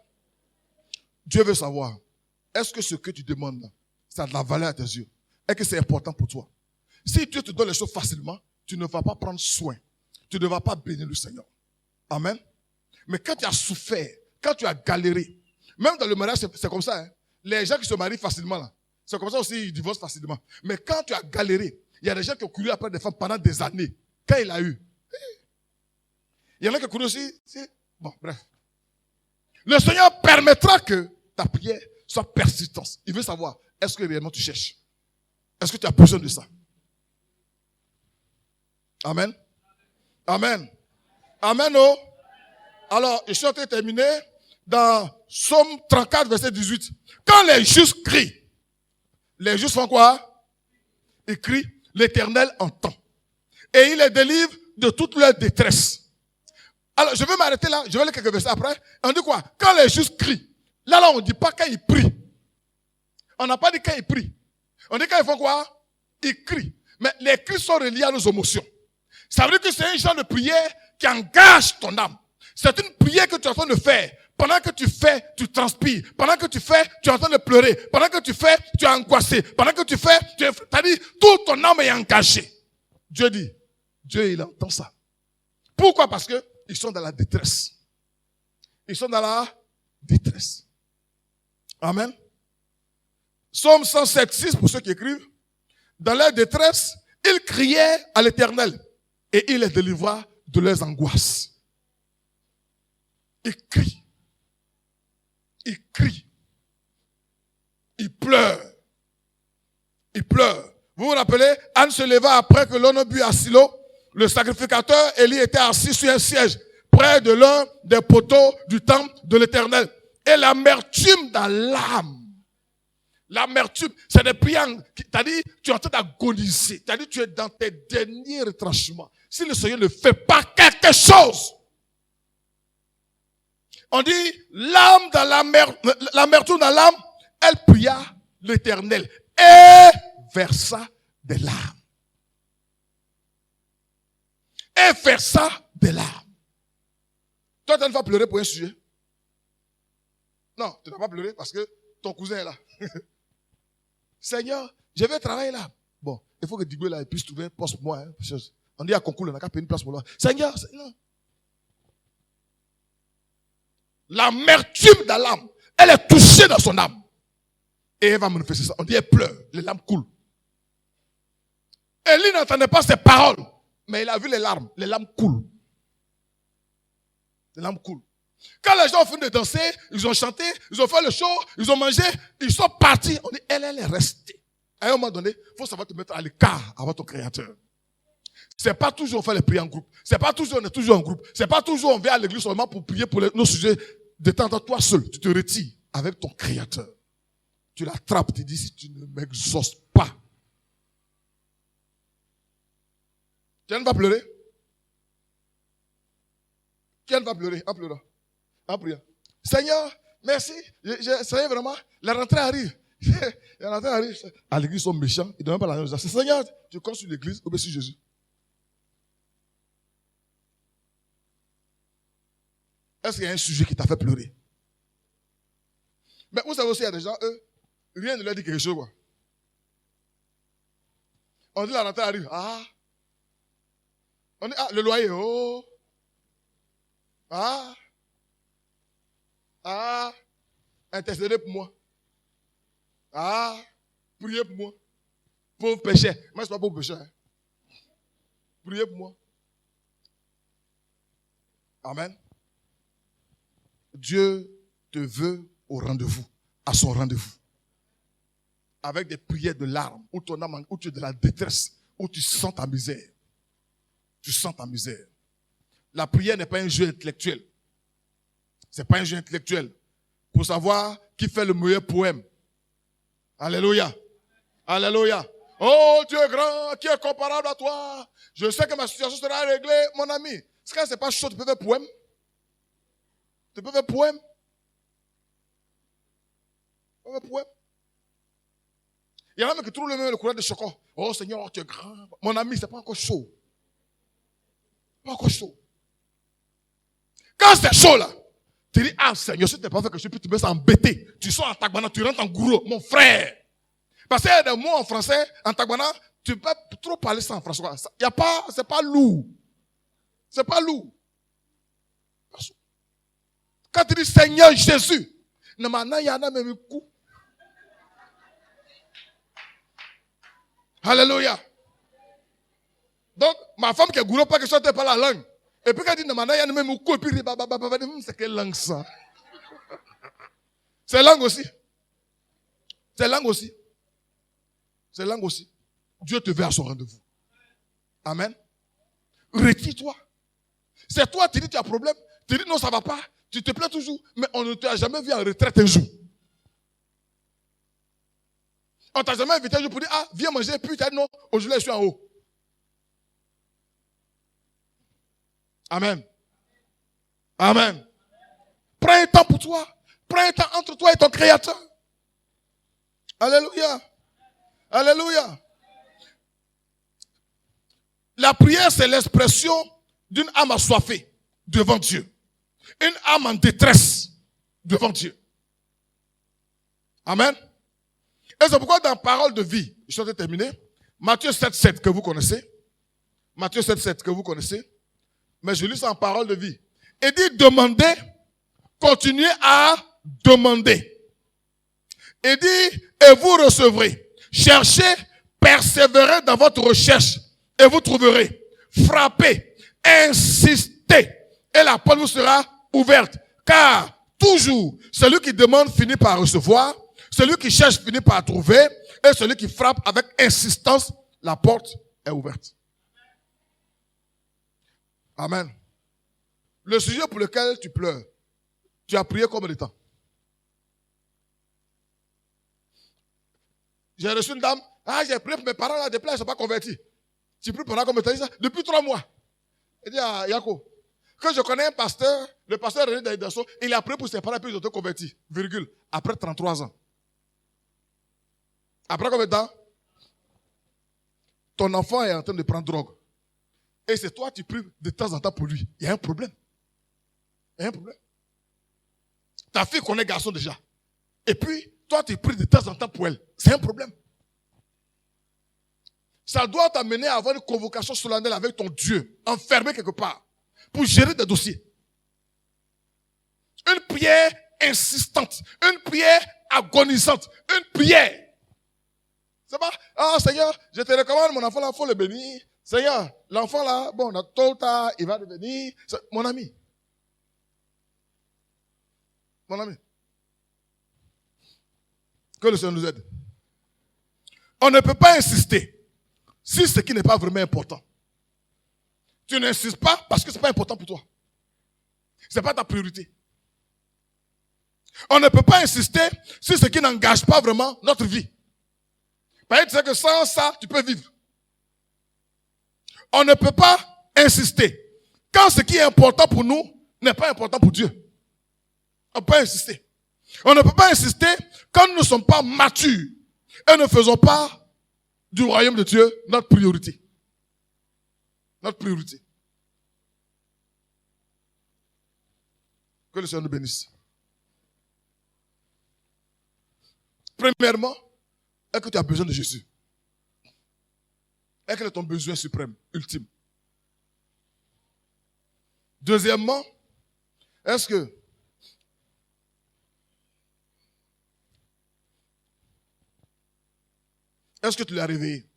Dieu veut savoir. Est-ce que ce que tu demandes là, ça a de la valeur à tes yeux? Est-ce que c'est important pour toi? Si Dieu te donne les choses facilement, tu ne vas pas prendre soin. Tu ne vas pas bénir le Seigneur. Amen. Mais quand tu as souffert, quand tu as galéré, même dans le mariage, c'est comme ça. Hein? Les gens qui se marient facilement, là, c'est comme ça aussi, ils divorcent facilement. Mais quand tu as galéré, il y a des gens qui ont couru après des femmes pendant des années. Quand il a eu, il y en a qui ont couru aussi. Bon, bref. Le Seigneur permettra que ta prière soit persistante. Il veut savoir, est-ce que réellement tu cherches? Est-ce que tu as besoin de ça? Amen. Amen. Amen, oh. Alors, je suis en train de terminer dans Psaume 34, verset 18. Quand les justes crient, les justes font quoi? Ils crient, l'Éternel entend. Et il les délivre de toute leur détresse. Alors, je vais m'arrêter là, je vais lire quelques versets après. On dit quoi? Quand les justes crient. Là, on ne dit pas quand ils prient. On n'a pas dit quand ils prient. On dit quand ils font quoi? Ils crient. Mais les cris sont reliés à nos émotions. Ça veut dire que c'est un genre de prière qui engage ton âme. C'est une prière que tu es en train de faire. Pendant que tu fais, tu transpires. Pendant que tu fais, tu es en train de pleurer. Pendant que tu fais, tu es angoissé. Pendant que tu fais, c'est-à-dire, toute ton âme est engagée. Dieu dit, Dieu, il entend ça. Pourquoi? Parce que ils sont dans la détresse. Ils sont dans la détresse. Amen. Psaume 107, 6 pour ceux qui écrivent. Dans leur détresse, ils criaient à l'Éternel et il les délivra de leurs angoisses. Ils crient. Ils crient. Ils pleurent. Ils pleurent. Vous vous rappelez, Anne se leva après que l'on a bu à Silo. Le sacrificateur Élie était assis sur un siège près de l'un des poteaux du temple de l'Éternel. Et l'amertume dans l'âme. L'amertume, c'est des prières, c'est-à-dire tu es en train d'agoniser, c'est-à-dire tu es dans tes derniers retranchements. Si le Seigneur ne fait pas quelque chose, on dit l'âme dans l'amertume dans l'âme, elle pria l'Éternel et versa des larmes. Et versa des larmes. Toi, tu ne vas pas pleurer pour un sujet. Non, tu ne vas pas pleurer parce que ton cousin est là. Seigneur, je vais travailler là. Bon, il faut que Dieu là puisse trouver un poste pour moi. Hein, on dit à concours, on n'a qu'à payer une place pour moi. Seigneur, non. L'amertume dans l'âme, elle est touchée dans son âme. Et elle va manifester ça. On dit elle pleure, les larmes coulent. Élie n'entendait pas ses paroles, mais il a vu les larmes. Les larmes coulent. Les larmes coulent. Quand les gens ont fini de danser, ils ont chanté, ils ont fait le show, ils ont mangé, ils sont partis. On dit, elle est restée. À un moment donné, il faut savoir te mettre à l'écart avec ton Créateur. C'est pas toujours on fait les prières en groupe. C'est pas toujours on est toujours en groupe. C'est pas toujours on vient à l'église seulement pour prier pour nos sujets. De temps en temps, toi seul, tu te retires avec ton Créateur. Tu l'attrapes, tu dis, si tu ne m'exauces pas. Qui va pleurer? Qui va pleurer? En pleurant. En priant. Seigneur, merci. Seigneur, vraiment, la rentrée arrive. La rentrée arrive. À l'église, ils sont méchants. Ils ne donnent pas la même. Seigneur, tu comptes sur l'église ou bien sur Jésus. Est-ce qu'il y a un sujet qui t'a fait pleurer? Mais vous savez aussi, il y a des gens, eux, rien ne leur dit quelque chose, quoi. On dit la rentrée arrive. Ah. On dit, ah, le loyer, oh. Ah. Ah. Intercédez pour moi. Ah. Priez pour moi. Pauvre péché. Moi, je ne suis pas pauvre péché. Hein. Priez pour moi. Amen. Dieu te veut au rendez-vous, à son rendez-vous. Avec des prières de larmes, où ton âme, où tu es de la détresse, où tu sens ta misère. Tu sens ta misère. La prière n'est pas un jeu intellectuel. C'est pas un jeu intellectuel. Pour savoir qui fait le meilleur poème. Alléluia. Alléluia. Oh, Dieu est grand, qui est comparable à toi? Je sais que ma situation sera réglée, mon ami. Est-ce que c'est pas chaud, tu peux faire poème? Tu peux faire poème? Tu peux faire poème? Il y en a même qui trouvent le courant de chocolat. Oh Seigneur, tu es grand. Mon ami, c'est pas encore chaud. Pas encore chaud. Quand c'est chaud là, tu dis, ah Seigneur, si tu n'es pas fait que je puisse te laisser embêter. Tu sors en tagbana, tu rentres en gourou, mon frère. Parce qu'il y a des mots en français, en tagbana, tu peux pas trop parler ça en français. Il y a pas, c'est pas lourd. C'est pas lourd. Quand tu dis Seigneur Jésus, il y en a même un coup. Alléluia. Donc, ma femme qui est gourou, pas que je ne pas la langue. Et puis quand elle dit, il y a même un coup, et puis elle dit, c'est quelle langue ça? C'est langue aussi. C'est langue aussi. C'est langue aussi. Dieu te veut à son rendez-vous. Amen. Retire-toi. C'est toi, tu dis, tu as un problème. Tu dis, non, ça ne va pas. Tu te plains toujours. Mais on ne t'a jamais vu en retraite un jour. On ne t'a jamais invité un jour pour dire, ah, viens manger. Puis tu as dit, non, aujourd'hui, je suis en haut. Amen. Amen. Prends un temps pour toi. Prends un temps entre toi et ton Créateur. Alléluia. Alléluia. La prière, c'est l'expression d'une âme assoiffée devant Dieu. Une âme en détresse devant Dieu. Amen. Et c'est pourquoi dans Parole de vie, je suis en train de terminer, Matthieu 7,7 que vous connaissez. Matthieu 7,7 que vous connaissez. Mais je lis ça en Parole de vie. Et dit, demandez, continuez à demander. Et dit, et vous recevrez. Cherchez, persévérez dans votre recherche et vous trouverez. Frappez, insistez et la porte vous sera ouverte. Car toujours, celui qui demande finit par recevoir, celui qui cherche finit par trouver et celui qui frappe avec insistance, la porte est ouverte. Amen. Le sujet pour lequel tu pleures, tu as prié combien de temps? J'ai reçu une dame, ah j'ai prié pour mes parents là, depuis là, ils ne sont pas convertis. Tu pries pendant combien de temps? Depuis 3 mois. Il dit à Yako, que je connais un pasteur, le pasteur René Daïdasso, il a prié pour ses parents puis ils ont été convertis, virgule, après 33 ans. Après combien de temps? Ton enfant est en train de prendre drogue. Et c'est toi, tu pries de temps en temps pour lui. Il y a un problème. Il y a un problème. Ta fille connaît garçon déjà. Et puis, toi, tu pries de temps en temps pour elle. C'est un problème. Ça doit t'amener à avoir une convocation solennelle avec ton Dieu, enfermé quelque part, pour gérer des dossiers. Une prière insistante, une prière agonisante, une prière. C'est pas, ah Seigneur, je te recommande mon enfant là, il faut le bénir. Seigneur, l'enfant là, bon, tôt ou tard, il va devenir. Mon ami. Mon ami. Que le Seigneur nous aide. On ne peut pas insister sur ce qui n'est pas vraiment important. Tu n'insistes pas parce que ce n'est pas important pour toi. Ce n'est pas ta priorité. On ne peut pas insister sur ce qui n'engage pas vraiment notre vie. Parce que tu sais que sans ça, tu peux vivre. On ne peut pas insister quand ce qui est important pour nous n'est pas important pour Dieu. On peut insister. On ne peut pas insister quand nous ne sommes pas matures et ne faisons pas du royaume de Dieu notre priorité. Notre priorité. Que le Seigneur nous bénisse. Premièrement, est-ce que tu as besoin de Jésus? Est-ce que c'est ton besoin suprême, ultime? Deuxièmement, est-ce que tu l'as réveillé?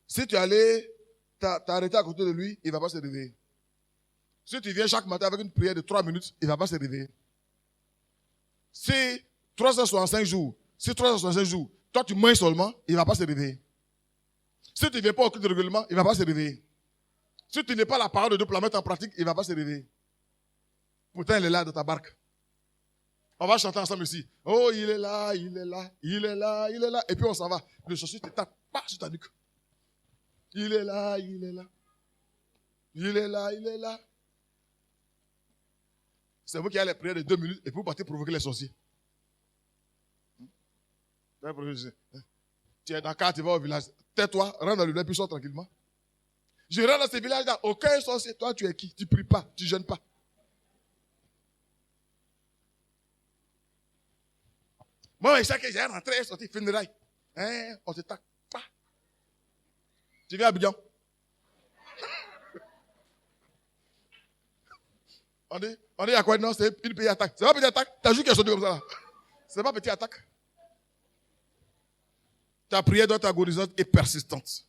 Si tu es allé, t'as arrêté à côté de lui, il ne va pas se réveiller. Si tu viens chaque matin avec une prière de 3 minutes, il ne va pas se réveiller. Si 365 jours, toi tu manges seulement, il ne va pas se réveiller. Si tu ne viens pas au culte de règlement, il ne va pas se réveiller. Si tu n'es pas la parole de Dieu pour la mettre en pratique, il ne va pas se réveiller. Pourtant, il est là dans ta barque. On va chanter ensemble ici. Oh, il est là, il est là, il est là, il est là. Et puis on s'en va. Le chaussure te tape pas sur ta nuque. Il est là, il est là. Il est là, il est là. C'est vous qui avez les prières de 2 minutes et puis vous partez provoquer les sorciers. Tu es Dakar, tu vas au village. Tais-toi, rentre dans le village puis sors tranquillement. Je rentre dans ce village-là, aucun sorcier. Toi, tu es qui? Tu ne pries pas, tu ne jeûnes pas. Moi, je sais que j'ai rentré, sorti, funérailles. Hein, on te tape pas. Tu viens à Abidjan. On dit à quoi? Non, c'est une petite attaque. C'est pas une petite attaque. Tu as juste quelque chose comme ça là. C'est pas une petite attaque. Ta prière doit être agonisante et persistante.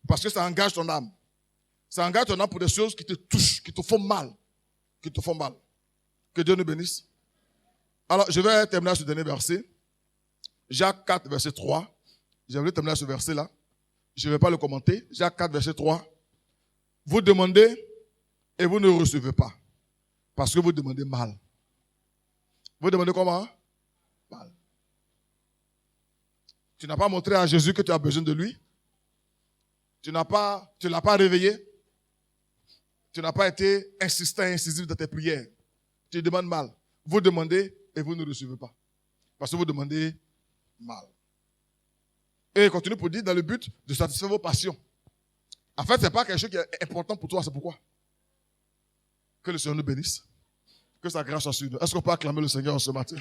Parce que ça engage ton âme. Ça engage ton âme pour des choses qui te touchent, qui te font mal. Qui te font mal. Que Dieu nous bénisse. Alors, je vais terminer ce dernier verset. Jacques 4, verset 3. Je vais terminer ce verset-là. Je ne vais pas le commenter. Jacques 4, verset 3. Vous demandez et vous ne recevez pas. Parce que vous demandez mal. Vous demandez comment? Mal. Tu n'as pas montré à Jésus que tu as besoin de lui. Tu ne l'as pas réveillé. Tu n'as pas été insistant et incisif dans tes prières. Tu demandes mal. Vous demandez et vous ne recevez pas. Parce que vous demandez mal. Et il continue pour dire dans le but de satisfaire vos passions. En fait, ce n'est pas quelque chose qui est important pour toi, c'est pourquoi. Que le Seigneur nous bénisse. Que sa grâce soit sur nous. Est-ce qu'on peut acclamer le Seigneur ce matin?